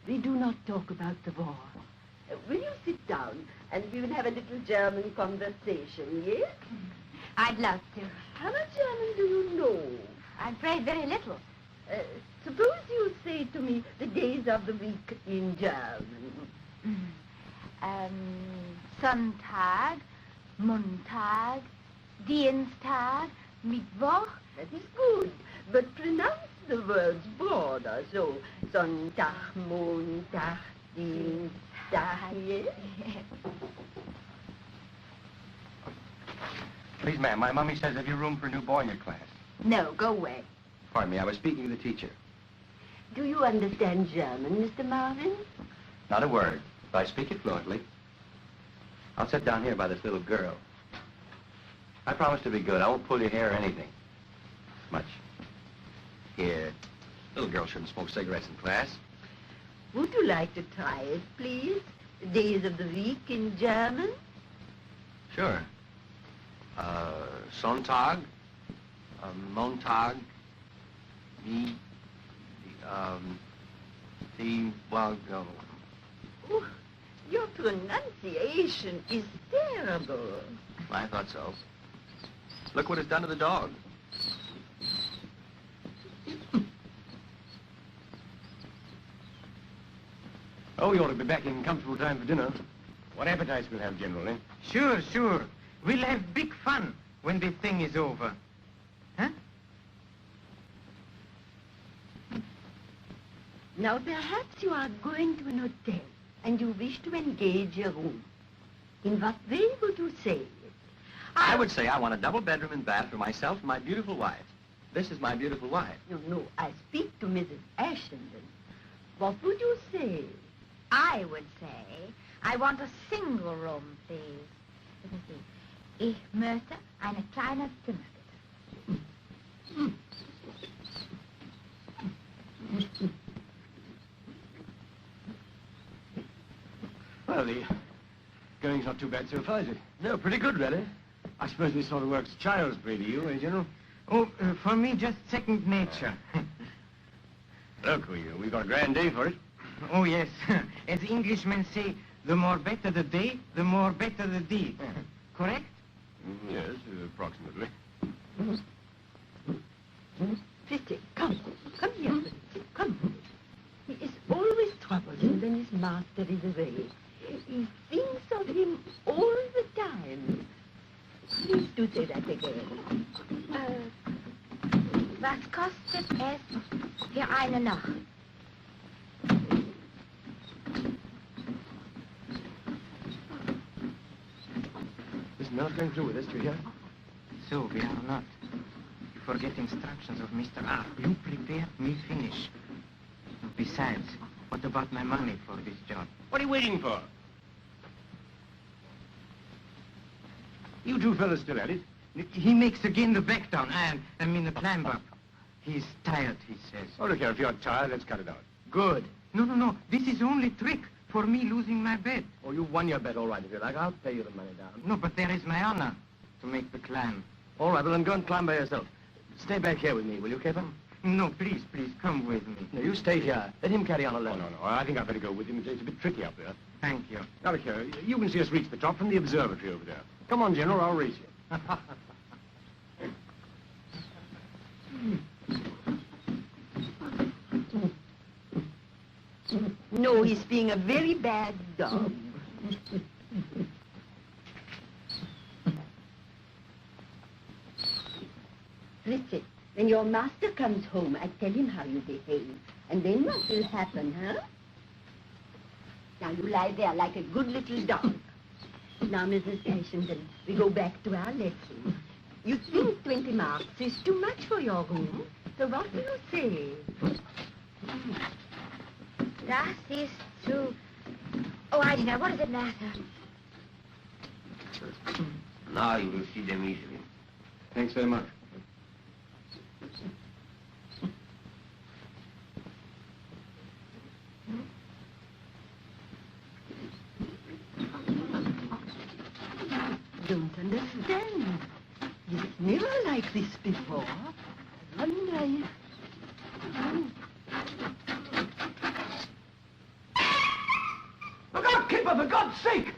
we do not talk about the war. Will you sit down and we will have a little German conversation, yes? I'd love to. How much German do you know? I'm afraid very little. Suppose you say to me the days of the week in German. Sonntag, Montag, Dienstag, Mittwoch, that is good. But pronounce the words broader, so Sonntag, Montag, Dienstag, yes? Please, ma'am, my mommy says have you room for a new boy in your class? No, go away. Pardon me, I was speaking to the teacher. Do you understand German, Mr. Marvin? Not a word, but I speak it fluently. I'll sit down here by this little girl. I promise to be good. I won't pull your hair or anything. Much. Here. Little girl shouldn't smoke cigarettes in class. Would you like to try it, please? Days of the week in German? Sure. Sonntag, Montag, well, no. Oh, your pronunciation is terrible. I thought so. Look what it's done to the dog. Oh, you ought to be back in comfortable time for dinner. What appetites we'll have, generally? Sure, sure. We'll have big fun when the thing is over. Huh? Now, perhaps you are going to an hotel and you wish to engage a room. In what way would you say it? I would say I want a double bedroom and bath for myself and my beautiful wife. This is my beautiful wife. No, I speak to Mrs. Ashenden. What would you say? I would say, I want a single room, please. Let me see. Ich möchte eine kleine Zimmer, bitte. Well, the going's not too bad so far, is it? No, pretty good, really. I suppose this sort of work's child's play to you, eh, General? Oh, for me, just second nature. Look, we've got a grand day for it. Oh, yes. As Englishmen say, the more better the day, the more better the deed. Correct? Yes, approximately. Pretty, come here, Pretty, come. He is always troublesome when his master is away. He thinks of him all the time. Please do say that again. Was kostet es für eine Nacht? Is Mills going through with us, do you hear? So, we are not. You forget instructions of Mr. R. You prepare, me finish. Besides, what about my money for this job? What are you waiting for? You two fellas still at it? He makes again the back down, I mean the climb up. He's tired, he says. Oh, look here, if you're tired, let's cut it out. Good. No. This is only trick for me losing my bet. Oh, you won your bet, all right, if you like. I'll pay you the money down. No, but there is my honor to make the climb. All right, well, then go and climb by yourself. Stay back here with me, will you, Capper? No, please, come with me. No, you stay here. Let him carry on alone. Oh, no. I think I'd better go with him. It's a bit tricky up there. Thank you. Now, look here. You can see us reach the top from the observatory over there. Come on, General, I'll race you. No, he's being a very bad dog. Listen, when your master comes home, I tell him how you behave. And then what will happen, huh? Now you lie there like a good little dog. Now, Mrs. Ashenden, we go back to our lesson. You think 20 marks is too much for your room? So what do you say? Das ist zu... Oh, I don't know. What does it matter? Now you will see them easily. Thanks very much. Don't understand. It's never like this before. Wonder. Look out, Kipper, for God's sake!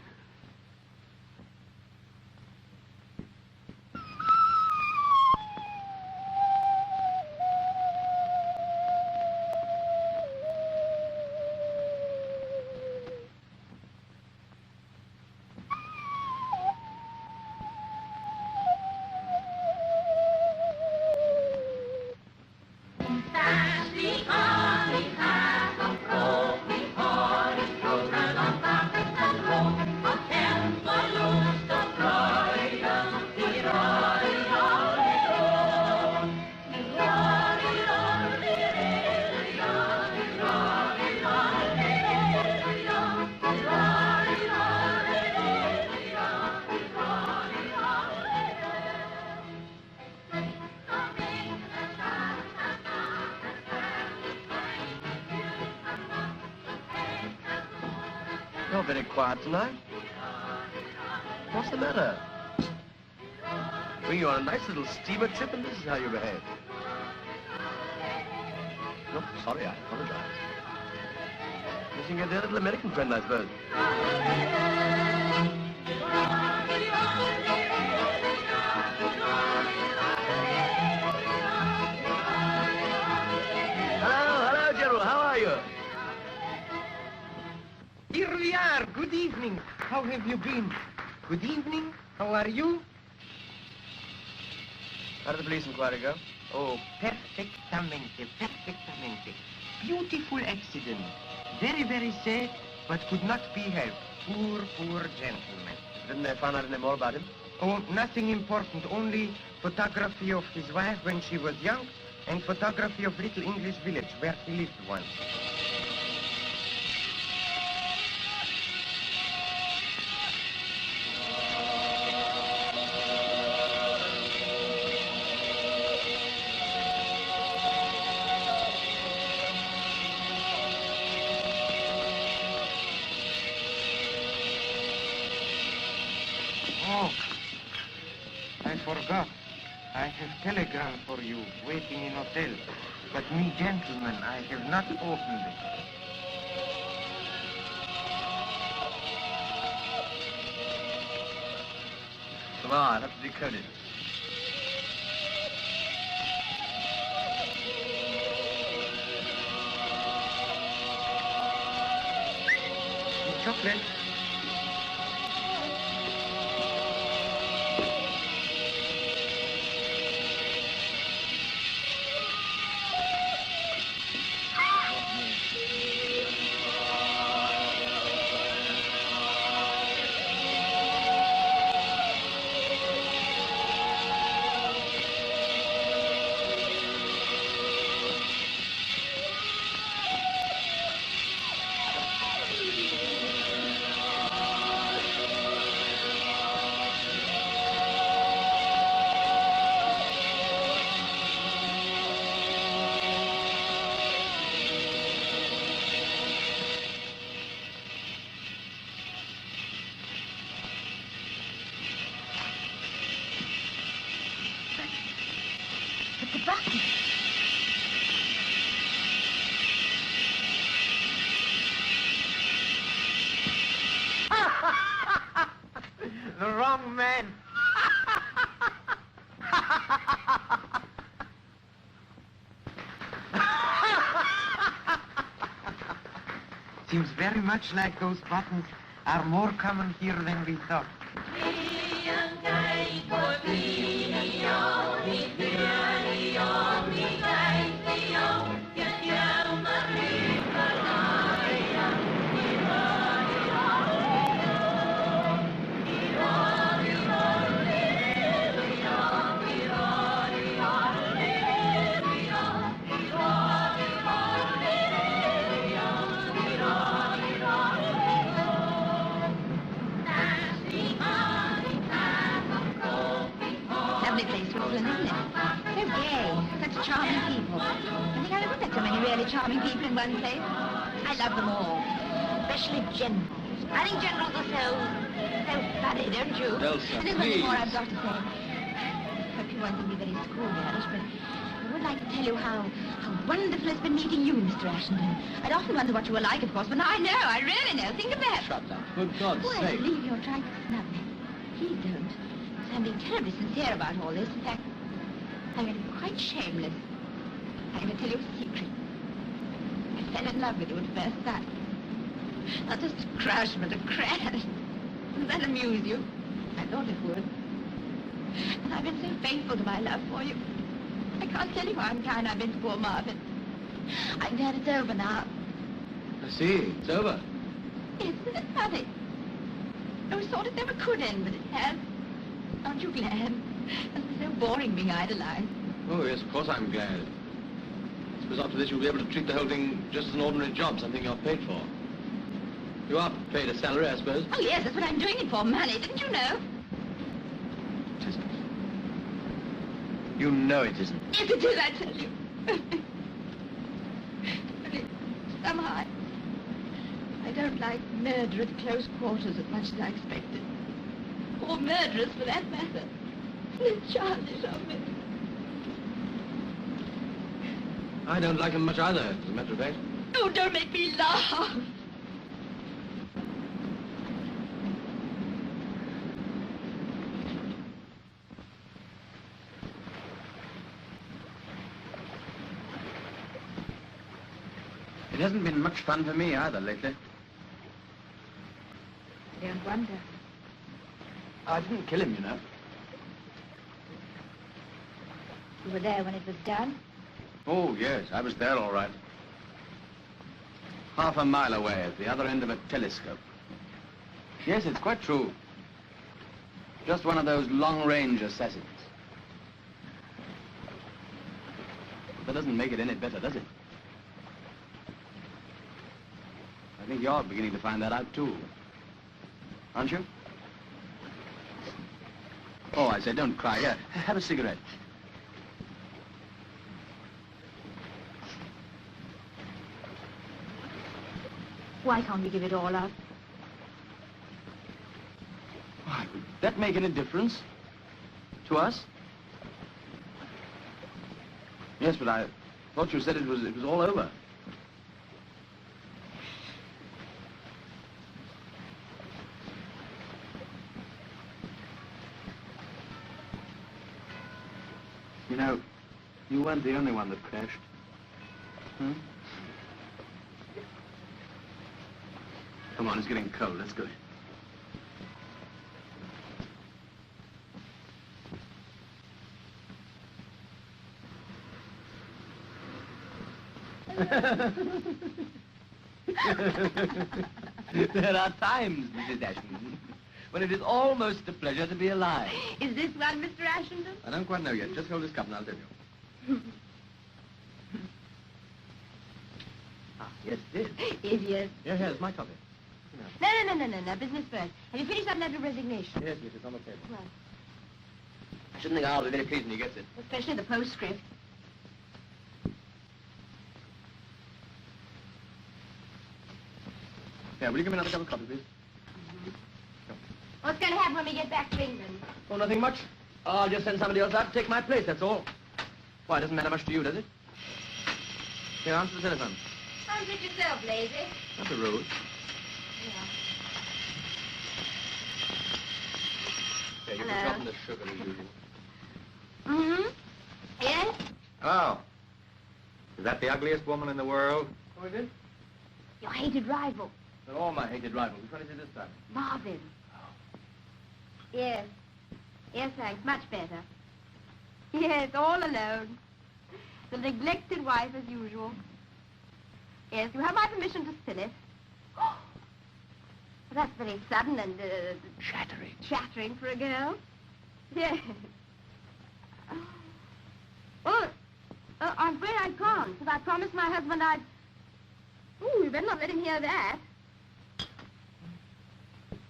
You're very quiet tonight. What's the matter? Bring you on a nice little steamer trip, and this is how you behave. No, sorry, I apologize. Missing your dear little American friend, I suppose. Hello, General. How are you? Here we are. Good evening. How have you been? Good evening. How are you? How did the police inquiry go? Oh, perfectamente, perfectamente. Beautiful accident. Very, very sad, but could not be helped. Poor, poor gentleman. Didn't they find out any more about him? Oh, nothing important. Only photography of his wife when she was young and photography of little English village where he lived once. Oh, I forgot. I have telegram for you waiting in hotel. But me, gentleman, I have not opened it. Come on, I'll have to decode it. Chocolate. But the button. The wrong man. Seems very much like those buttons are more common here than we thought. Lovely place, Switzerland, isn't it? So gay, such charming people. I think I've never met so many really charming people in one place. I love them all, especially generals. I think generals are so funny, don't you? Elsa, and there's nothing please. more I've got to say. Hope you won't think me very schoolgirlish, but I would like to tell you how wonderful it's been meeting you, Mr. Ashenden. I'd often wonder what you were like, of course, but now I know, I really know. Think of that. Shut up, for God's Oh, I sake. believe you're trying to snub me. Please don't. I'm being terribly sincere about all this. In fact, I'm going to be quite shameless. I'm going to tell you a secret. I fell in love with you at first sight. Not just a crush, but a crash. Doesn't that amuse you? I thought it would. And I've been so faithful to my love for you. I can't tell you how unkind I've been to poor Marvin. I'm glad it's over now. I see, it's over. Yes, isn't it funny? I always thought it never could end, but it has. Aren't you glad? It's so boring being idolized. Oh, yes, of course I'm glad. I suppose after this you'll be able to treat the whole thing just as an ordinary job, something you're paid for. You are paid a salary, I suppose? Oh, yes, that's what I'm doing it for, money. Didn't you know? It isn't. You know it isn't. Yes, it is, I tell you. But somehow, I don't felt like murder at close quarters as much as I expected. Or murderers, for that matter. It's childish of me. I don't like him much either, as a matter of fact. Oh, don't make me laugh. It hasn't been much fun for me either lately. I don't wonder. I didn't kill him, you know. You were there when it was done? Oh, yes, I was there all right. Half a mile away at the other end of a telescope. Yes, it's quite true. Just one of those long-range assassins. That doesn't make it any better, does it? I think you're beginning to find that out, too. Aren't you? Oh, I said, don't cry. Here, have a cigarette. Why can't we give it all up? Why, would that make any difference? To us? Yes, but I thought you said it was all over. You know, you weren't the only one that crashed. Hmm? Come on, it's getting cold. Let's go. There are times, Mrs. Ashton, when it is almost a pleasure to be alive. Is this one, Mr. Ashenden? I don't quite know yet. Just hold this cup and I'll tell you. Yes, it is. Idiot. Yeah, here's my coffee. No. Business first. Have you finished that letter of resignation? Yes, it's on the table. Well, I shouldn't think I'll be very pleased when he gets it. especially the postscript. Yeah, will you give me another cup of coffee, please? What's going to happen when we get back to England? Oh, nothing much. I'll just send somebody else out to take my place, that's all. Why, it doesn't matter much to you, does it? Here, answer the telephone. Answer it yourself, lazy. That's a rule. Yeah. Yeah, you've Hello. forgotten the sugar as usual. Mm-hmm. Yes? Oh. Is that the ugliest woman in the world? Oh, is it? Your hated rival, They're all my hated rivals. Which one is it this time? Marvin. Yes. Yes, thanks. Much better. Yes, all alone. The neglected wife as usual. Yes, you have my permission to spill it. Oh, that's very sudden and, Chattering. chattering for a girl. Yes. Well, I'm afraid I can't, because I promised my husband I'd... Ooh, you better not let him hear that.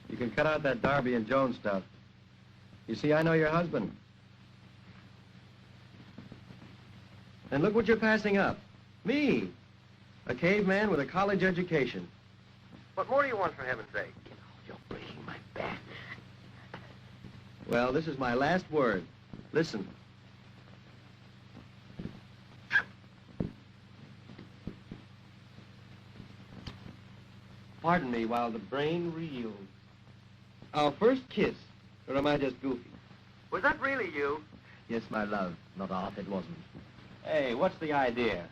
You can cut out that Darby and Jones stuff. You see, I know your husband. And look what you're passing up. Me. A caveman with a college education. What more do you want, for heaven's sake? You're breaking my back. Well, this is my last word. Listen. Pardon me while the brain reels. Our first kiss, or am I just goofy? Was that really you? Yes, my love. Not art, it wasn't. Hey, what's the idea?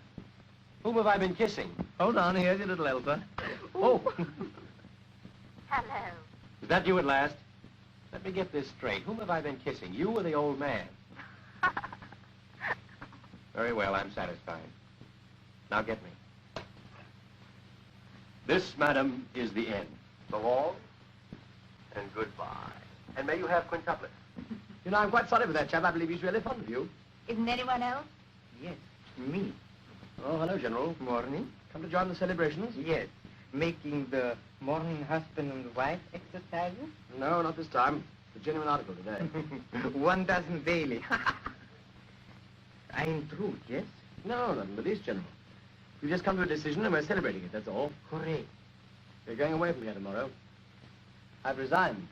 Whom have I been kissing? Hold on, here's your little Elsa. Oh, Hello. is that you at last? Let me get this straight. Whom have I been kissing, you or the old man? Very well, I'm satisfied. Now get me. This, madam, is the end. So long and goodbye. And may you have quintuplets. You know, I'm quite sorry for that chap. I believe he's really fond of you. Isn't anyone else? Yes, me. Oh, hello, General. Morning. Come to join the celebrations? Yes, making the morning husband and wife exercises. No, not this time. It's a genuine article today. 1 dozen daily. I'm true, yes? No, not in the least, General. You've just come to a decision and we're celebrating it, that's all. Correct. You're going away from here tomorrow. I've resigned.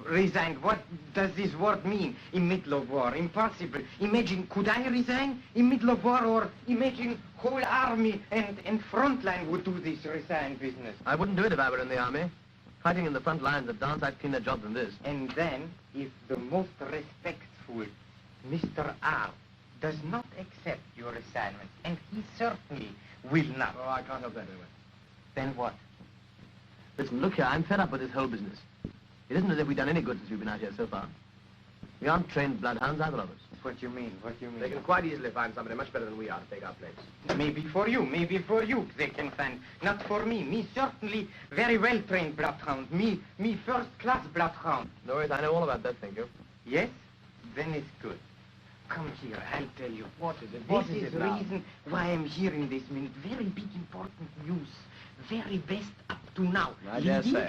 Resigned? What does this word mean? In middle of war? Impossible. Imagine, could I resign in middle of war, or imagine whole army and front line would do this resign business? I wouldn't do it if I were in the army. Fighting in the front lines of dance, I'd cleaner job than this. And then, if the most respectful Mr. R does not accept your assignment, and he certainly will not. Oh, I can't help that anyway. Then what? Listen, look here, I'm fed up with this whole business. It isn't as if we've done any good since we've been out here so far. We aren't trained bloodhounds, either of us. What do you mean? What do you mean? They can quite easily find somebody much better than we are to take our place. Maybe for you they can find. Not for me. Me certainly very well-trained bloodhound. Me first-class bloodhound. No worries, I know all about that, thank you. Yes? Then it's good. Come here, I'll tell you. What is it? What This is the reason why I'm here in this minute. Very big, important news. Very best up to now. I dare say.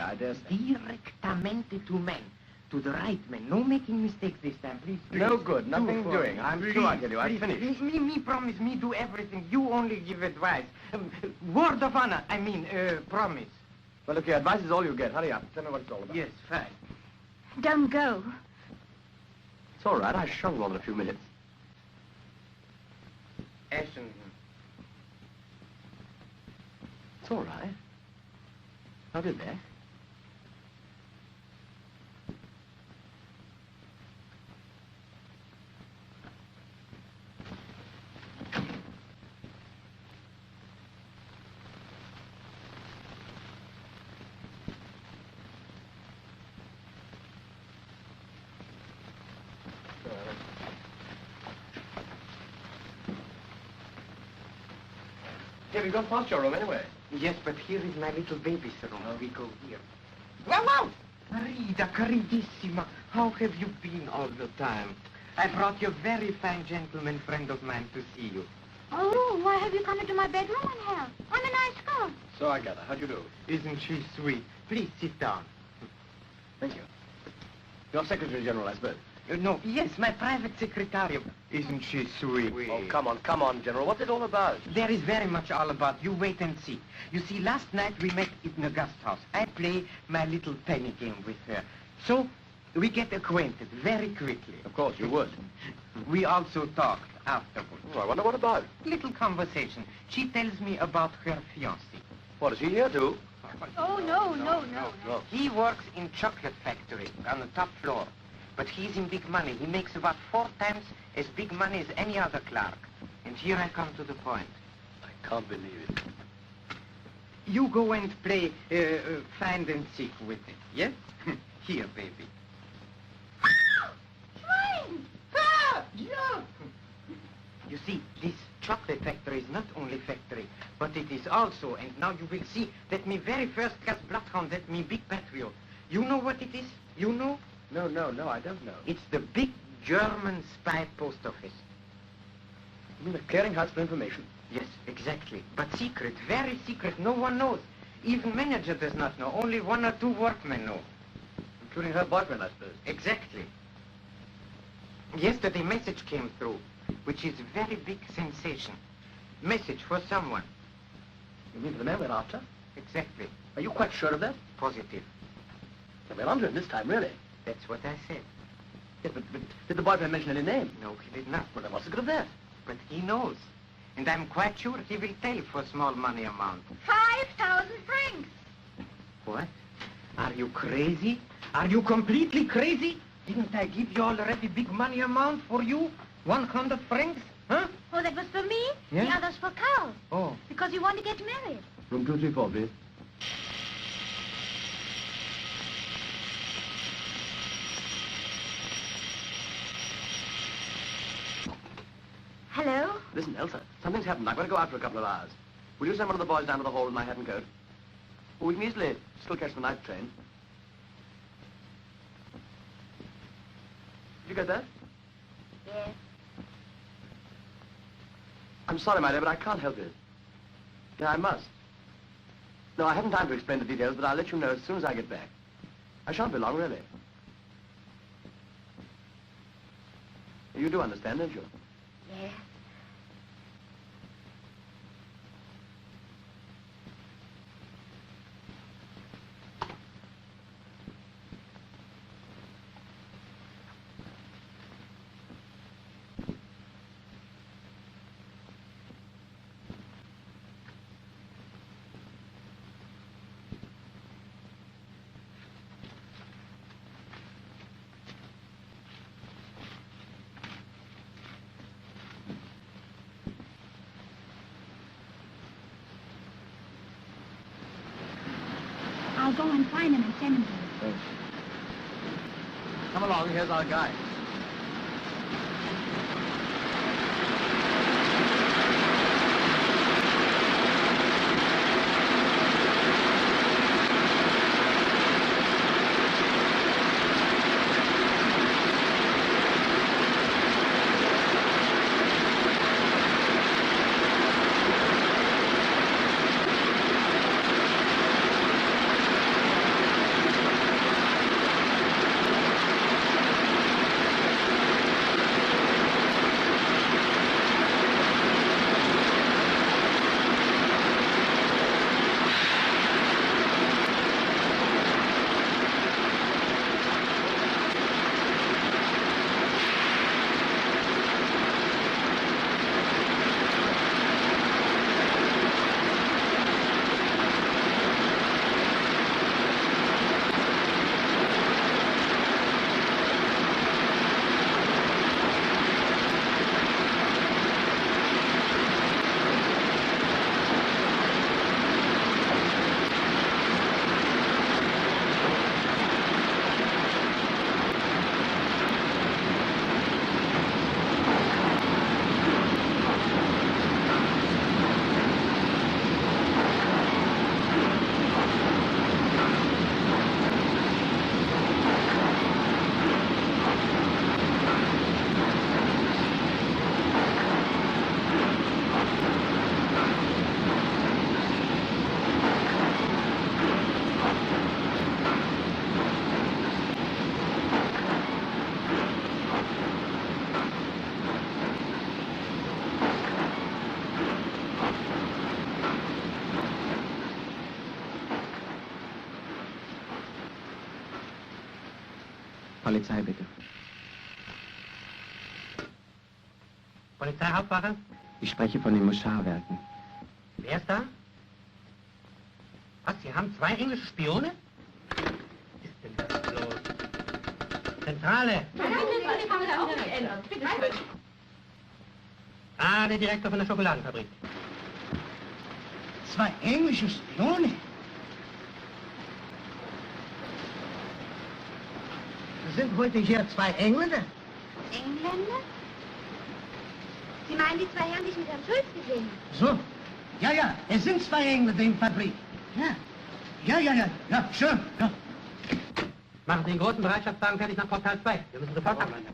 Directamente to men. To the right man. No making mistakes this time, please. No good, nothing doing. I'm sure I tell you, I've finished. Me promise, me do everything. You only give advice. Word of honor, I mean, promise. Well, look here, advice is all you get. Hurry up. Tell me what it's all about. Yes, fine. Don't go. It's all right. I shrunk more than a few minutes. Ashton. It's all right. I'll be back. Yeah, we've gone past your room anyway. Yes, but here is my little baby's room. We go here. Wow! Rita, caridissima, how have you been all the time? I brought your very fine gentleman friend of mine to see you. Oh, why have you come into my bedroom and help? I'm a nice girl. So I gather. How'd you do? Isn't she sweet? Please sit down. Thank you. Your Secretary General, I suppose. No, yes, my private secretary. Isn't she sweet? Oh, come on, General. What's it all about? There is very much all about. You wait and see. You see, last night we met in the guest house. I play my little penny game with her. So, we get acquainted very quickly. Of course, you would. We also talked afterwards. Oh, I wonder what about. Little conversation. She tells me about her fiancé. What, is he here too? Oh, no. He works in chocolate factory on the top floor. But he's in big money. He makes about 4 times as big money as any other clerk. And here I come to the point. I can't believe it. You go and play find and seek with it, yes? Here, baby. Swine! Ah! Jump! You see, this chocolate factory is not only factory, but it is also, and now you will see, that me very first class bloodhound, that me big patriot. You know what it is? You know? No, I don't know. It's the big German spy post office. You mean a clearinghouse for information? Yes, exactly. But secret, very secret. No one knows. Even manager does not know. Only 1 or 2 workmen know. Including her boyfriend, I suppose. Exactly. Yesterday message came through, which is a very big sensation. Message for someone. You mean for the man we're after? Exactly. Are you quite sure of that? Positive. We're onto him this time, really. That's what I said. Yes, but did the boyfriend mention any name? No, he did not. Well, then what's the good of that? But he knows. And I'm quite sure he will tell for small money amount. 5,000 francs. What? Are you crazy? Are you completely crazy? Didn't I give you already big money amount for you? 100 francs? Huh? Oh, that was for me? Yeah? The other's for Carl. Oh. Because you want to get married. Room 234, please. Hello? Listen, Elsa, something's happened. I've got to go out for a couple of hours. Will you send one of the boys down to the hall with my hat and coat? Well, we can easily still catch the night train. Did you get that? Yes. I'm sorry, my dear, but I can't help it. Yeah, I must. No, I haven't time to explain the details, but I'll let you know as soon as I get back. I shan't be long, really. You do understand, don't you? Yes. go and find him and send him to us. Come along, here's our guide. Polizei, bitte. Polizeihauptwache? Ich spreche von den Moscharwerken. Wer ist da? Was, Sie haben 2 englische Spione? Was ist denn das los? Zentrale! Ah, der Direktor von der Schokoladenfabrik. 2 englische Spione? Sind heute hier 2 Engländer? Engländer? Sie meinen die 2 Herren, die ich mit Herrn Schulz gesehen habe? So. Ja, es sind 2 Engländer in der Fabrik. Ja, schön. Ja. Machen Sie den großen Bereitschaftswagen fertig nach Portal 2. Wir müssen sofort arbeiten.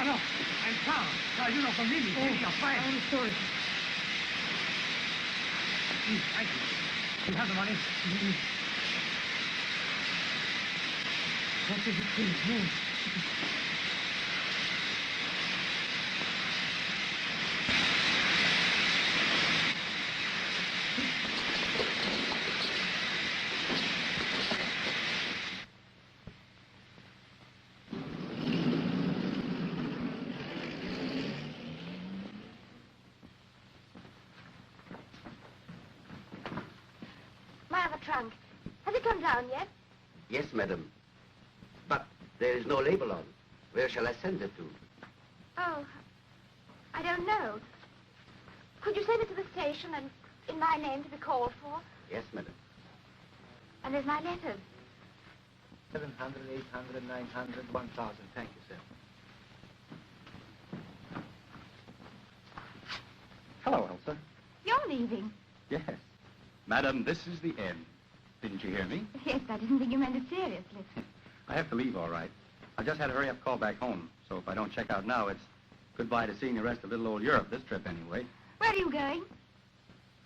no. I'm found. No, you don't believe me. You're fired. I'm sorry. Please, thank you. You have the money? What is it, please? My other trunk. Has it come down yet? Yes, madam. But there is no label on. Where shall I send it to? Oh, I don't know. Could you send it to the station and in my name to be called for? Yes, madam. And there's my letters. 700, 800, 900, 1,000. Thank you, sir. Hello, Elsa. You're leaving. Yes. Madam, this is the end. Didn't you hear me? Yes, I didn't think you meant it seriously. I have to leave, all right. I just had a hurry-up call back home, so if I don't check out now, it's goodbye to seeing the rest of little old Europe, this trip anyway. Where are you going?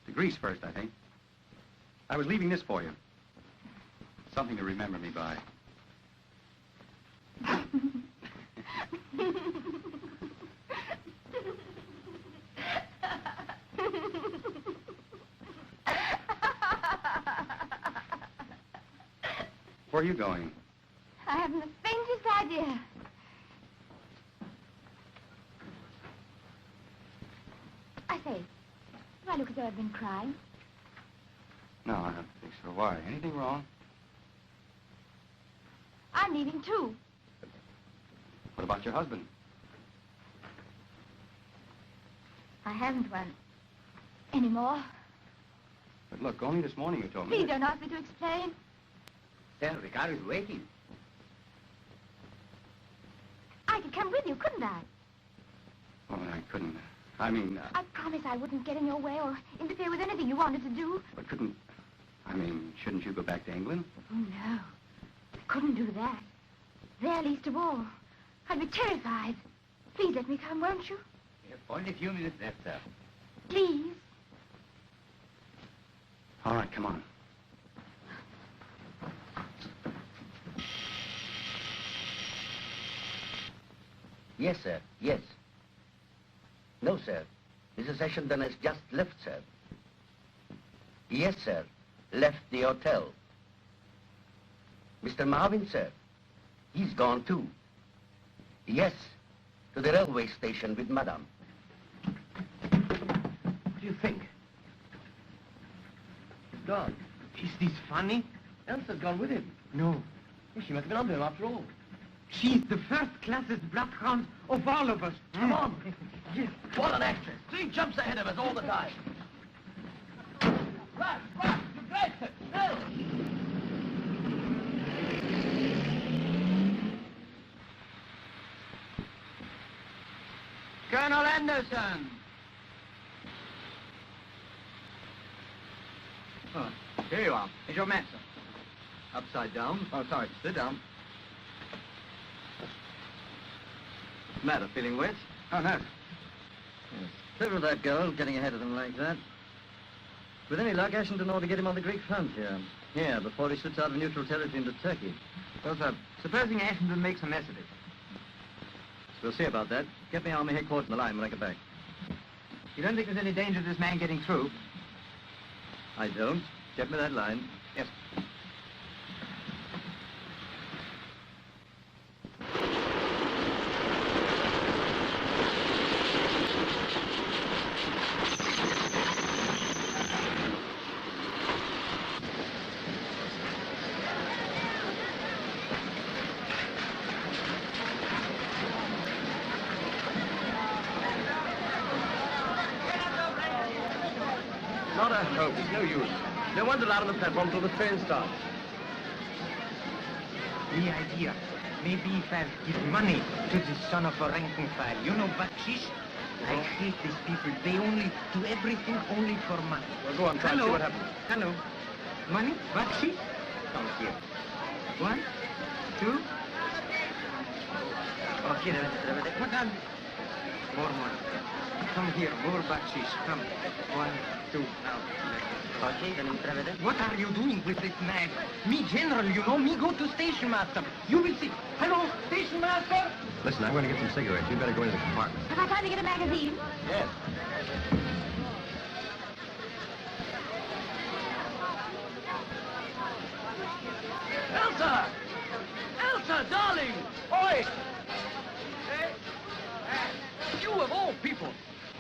To Greece first, I think. I was leaving this for you. Something to remember me by. Where are you going? I haven't the faintest idea. I say, do I look as though I've been crying? No, I don't think so. Why? Anything wrong? I'm leaving too. What about your husband? I haven't one anymore. But look, only this morning you told me. Please don't ask me to explain. Sir, the car is waiting. I could come with you, couldn't I? Oh, I couldn't. I mean... I promised I wouldn't get in your way or interfere with anything you wanted to do. But couldn't... I mean, shouldn't you go back to England? Oh, no. I couldn't do that. There least of all. I'd be terrified. Please let me come, won't you? We have only a few minutes left, sir. Please. All right, come on. Yes, sir. Yes. No, sir. Mrs. Ashenden has just left, sir. Yes, sir. Left the hotel. Mr. Marvin, sir. He's gone, too. Yes. To the railway station with Madame. What do you think? He's gone. Is this funny? Elsa's gone with him. No. Well, she must have been onto him after all. She's the first-classest bloodhound of all of us. Come on. Yes. What an actress. 3 jumps ahead of us all the time. Right, you great, sir. Still. Colonel Anderson. Oh, here you are. Here's your map, sir. Upside down. Oh, sorry. Sit down. What's the matter? Feeling wet? Oh, no. Yes. Clever of that girl, getting ahead of them like that. With any luck, Ashenden ought to get him on the Greek front here. Here, before he slips out of neutral territory into Turkey. Well, sir, supposing Ashenden makes a mess of it. We'll see about that. Get me Army headquarters in the line when I get back. You don't think there's any danger of this man getting through? I don't. Get me that line. Yes. Not a hope. It's no use. No one's allowed on the platform till the train starts. The idea. Maybe if I give money to the son of a rank and file. You know, bakshish? I hate these people. They only do everything only for money. Well, go on, try and see what happens. Hello. Money? Bakshish? Come here. 1, 2. Madame. More. Come here, more bakshish. Come. 1, 2, now. What are you doing with this man? Me general, you know, me go to station master. You will see. Hello, station master? Listen, I'm going to get some cigarettes. You better go into the compartment. Have I time to get a magazine? Yes. Elsa! Elsa, darling! Oi! You of all people!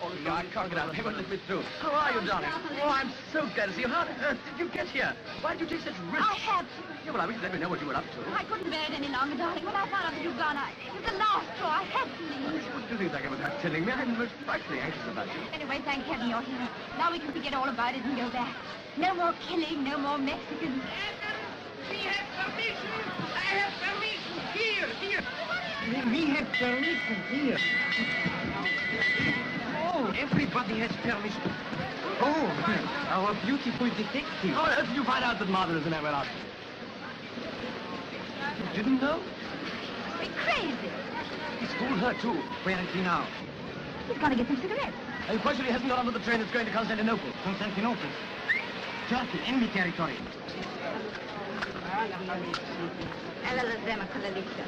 Oh, no, I can't get out. They won't let me through. How are you, darling? Oh, I'm so glad to see you. How on earth did you get here? Why did you take such risks? I had to. Yeah, well, I wish you'd let me know what you were up to. I couldn't bear it any longer, darling. When I found out that you'd gone, it was the last straw. I had to leave. What do you think I am about telling me? I'm most frightfully anxious about you. Anyway, thank heaven you're here. Now we can forget all about it and go back. No more killing, no more Mexicans. We have permission. I have permission. Here. We have permission here. Oh, everybody has permission. Oh, our beautiful detective. How on earth did you find out that Martha is in that out? You didn't know? Be crazy. He schooled her, too. Where is he now? He's going to get some cigarettes. Are you quite sure he hasn't got onto the train that's going to Constantinople? Constantinople. Turkey, enemy territory. Alla la zema con la lista.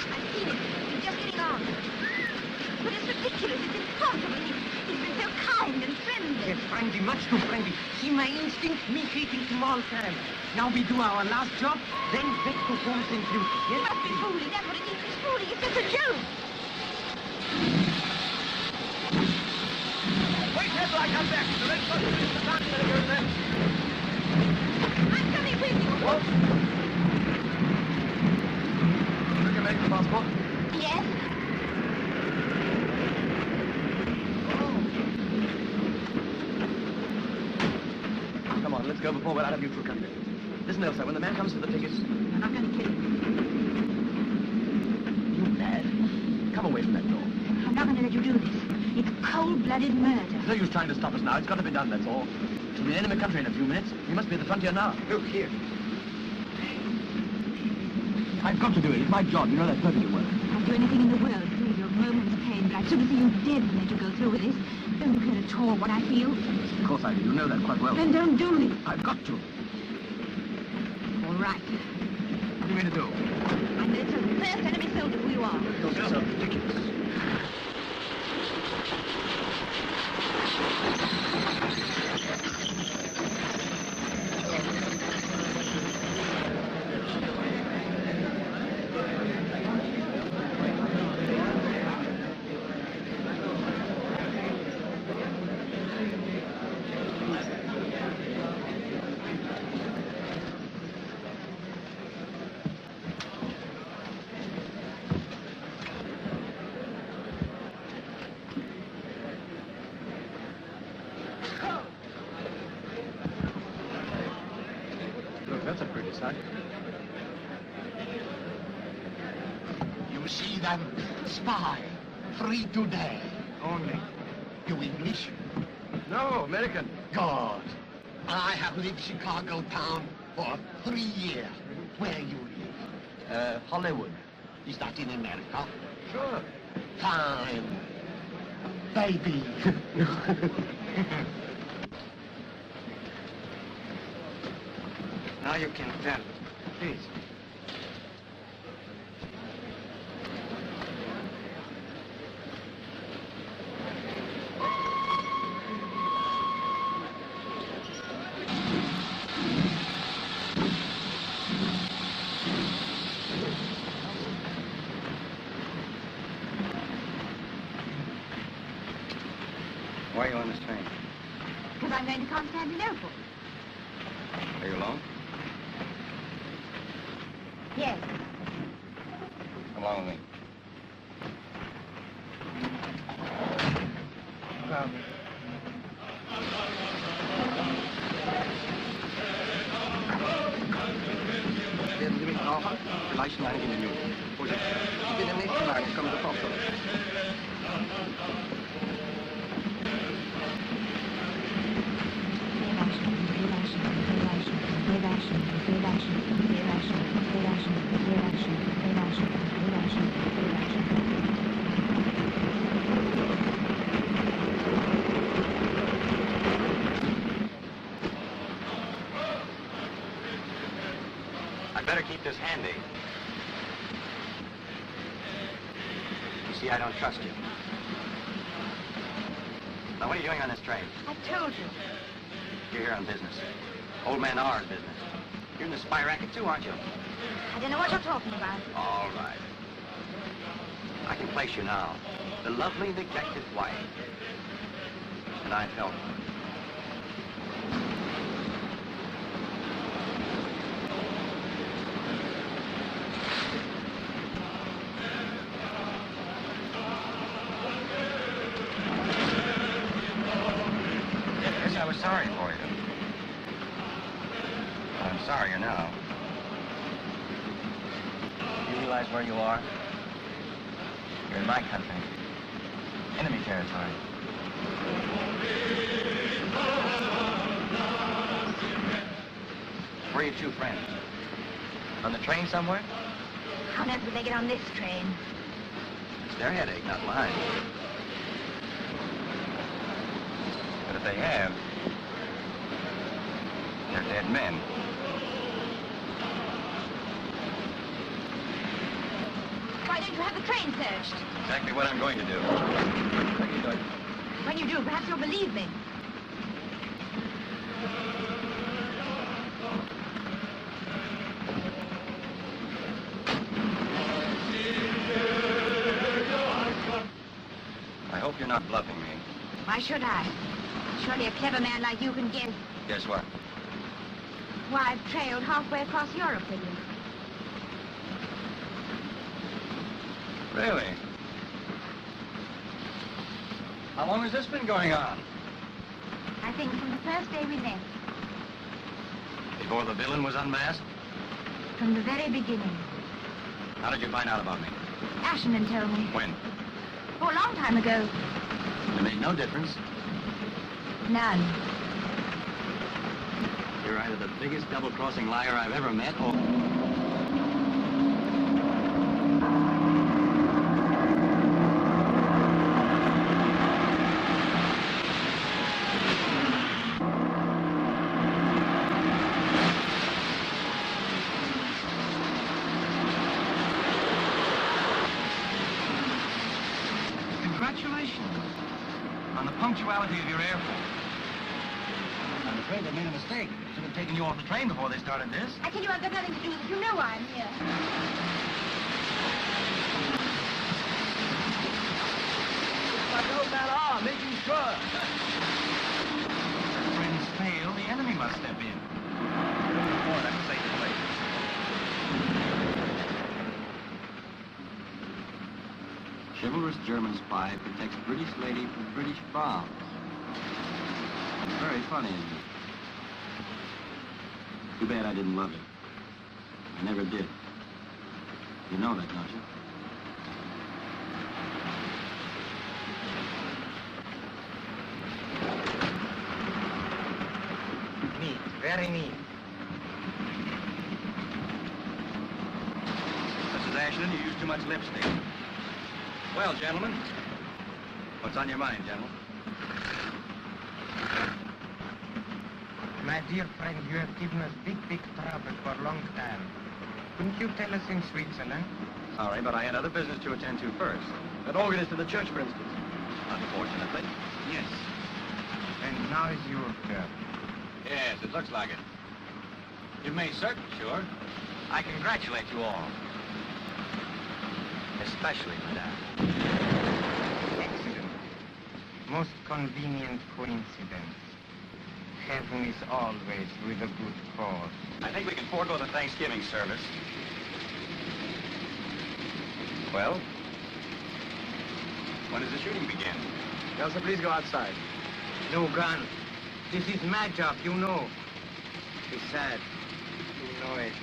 I've seen it. He's just getting on. But it's ridiculous. It's impossible. He's been so kind and friendly. Yes, friendly, much too friendly. See my instinct, me hating small time. Now we do our last job, then back to home St. Lucie. You Yes? must be fooling. That's what it is. He's fooling. It's just a joke. Wait here till I come back. The red bus is the time to go there. I'm coming with you. What? Took your medical passport? Yes? Come on, let's go before we're out of neutral country. Listen, Elsa, when the man comes for the tickets... I'm not going to kill him. You mad? Come away from that door. I'm not going to let you do this. It's cold-blooded murder. There's no use trying to stop us now. It's got to be done, that's all. We'll be in enemy country in a few minutes. We must be at the frontier now. Look here. I've got to do it. It's my job. You know that perfectly well. I'd do anything in the world to save you a moment's pain, but I'd sooner see you dead than let you go through with this. Don't you care at all what I feel? Of course I do. You know that quite well. Then don't do it. I've got to. All right. What do you mean to do? I'm the first enemy soldier who you are. Don't be so ridiculous. Look, that's a pretty sight. You see them? Spy. Free today. Only. You English? No, American. God. I have lived Chicago town for 3 years. Where you live? Hollywood. Is that in America? Sure. Fine. Baby. Now you can tell. Please. Why are you on this train? Because I'm going to Constantinople. Are you alone? Yes. Come along with me. Werden Sie mich brauchen? Gleich in einigen Minuten. Vorsicht. Ich bin im nächsten Wagen. Ich komme sofort zurück. better keep this handy. You see, I don't trust you. Now, what are you doing on this train? I told you. You're here on business. Old man R's business. You're in the spy racket too, aren't you? I don't know what you're talking about. All right. I can place you now. The lovely, neglected wife. And I fell for it. Yes, I was sorry for you. I'm sorrier now. You realize where you are? You're in my country. Enemy territory. Where are your two friends? On the train somewhere? How on earth would they get on this train? It's their headache, not mine. But if they have, they're dead men. Why don't you have the train searched? Exactly what I'm going to do. When you do, perhaps you'll believe me. I hope you're not bluffing me. Why should I? Surely a clever man like you can guess. Guess what? Why, I've trailed halfway across Europe with you. Really? How long has this been going on? I think from the first day we left. Before the villain was unmasked? From the very beginning. How did you find out about me? Ashenden told me. When? Oh, a long time ago. It made no difference. None. You're either the biggest double-crossing liar I've ever met, or... Congratulations on the punctuality of your airport. I'm afraid they made a mistake. Should have taken you off the train before they started this. I tell you, I've got nothing to do with it. You know why I'm here. Like old man R, making sure. If friends fail, the enemy must step in. Boy, that's a safe place. Chivalrous German spy protects British lady from British bombs. It's very funny, isn't it? Too bad I didn't love it. I never did. You know that, don't you? Neat, very neat. Mrs. Ashland, you use too much lipstick. Well, gentlemen, what's on your mind, General? My dear friend, you have given us big trouble for a long time. Couldn't you tell us in Switzerland? Sorry, but I had other business to attend to first. That organist of the church, for instance. Unfortunately. Yes. And now is your turn. Yes, it looks like it. You've made certain, sure. I congratulate you all. Especially Madame. Excellent. Most convenient coincidence. Heaven is always with a good cause. I think we can forego the Thanksgiving service. Well? When does the shooting begin? Elsa, please go outside. No gun. This is my job, you know. Besides, you know it.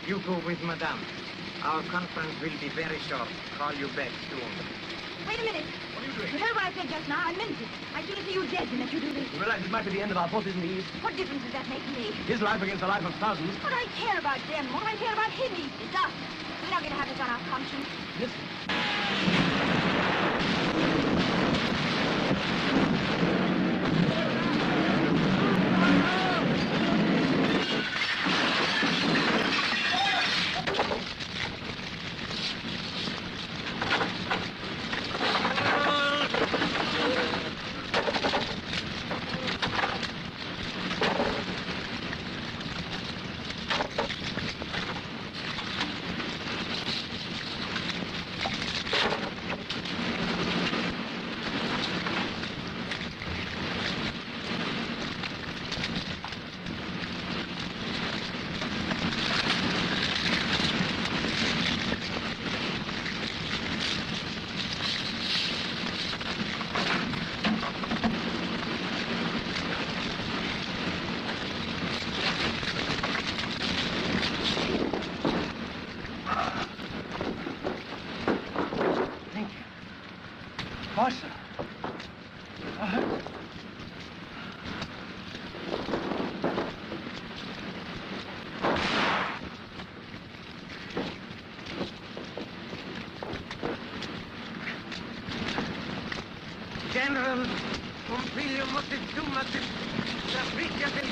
You go with Madame. Our conference will be very short. Call you back soon. Wait a minute. What are you doing? You heard what I said just now. I meant it. I shouldn't see you dead the minute you do this. You realize this might be the end of our both in the East? What difference does that make to me? His life against the life of thousands. What do I care about them? What do I care about him? It's us. We're not going to have this on our conscience. Listen. Marshal. General, Pompilio Moctezuma, la Frigia del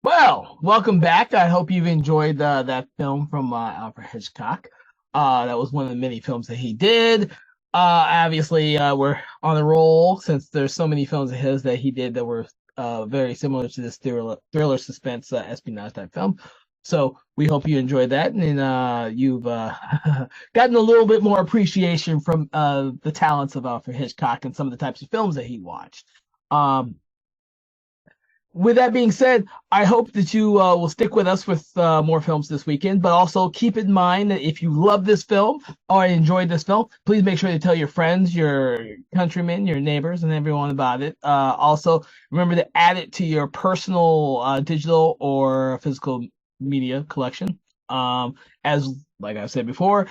Well, welcome back. I hope you've enjoyed that film from Alfred Hitchcock. That was one of the many films that he did. Obviously, we're on a roll since there's so many films of his that he did that were very similar to this thriller suspense espionage type film. So we hope you enjoyed that, and you've gotten a little bit more appreciation from the talents of Alfred Hitchcock and some of the types of films that he watched. With that being said, I hope that you will stick with us with more films this weekend, but also keep in mind that if you love this film or enjoyed this film, please make sure to tell your friends, your countrymen, your neighbors, and everyone about it. Also, remember to add it to your personal digital or physical media collection. As like I said before,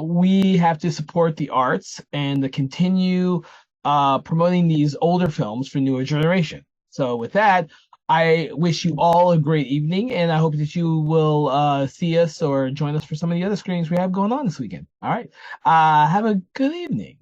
we have to support the arts and to continue promoting these older films for newer generation. So with that, I wish you all a great evening, and I hope that you will see us or join us for some of the other screenings we have going on this weekend. All right. Have a good evening.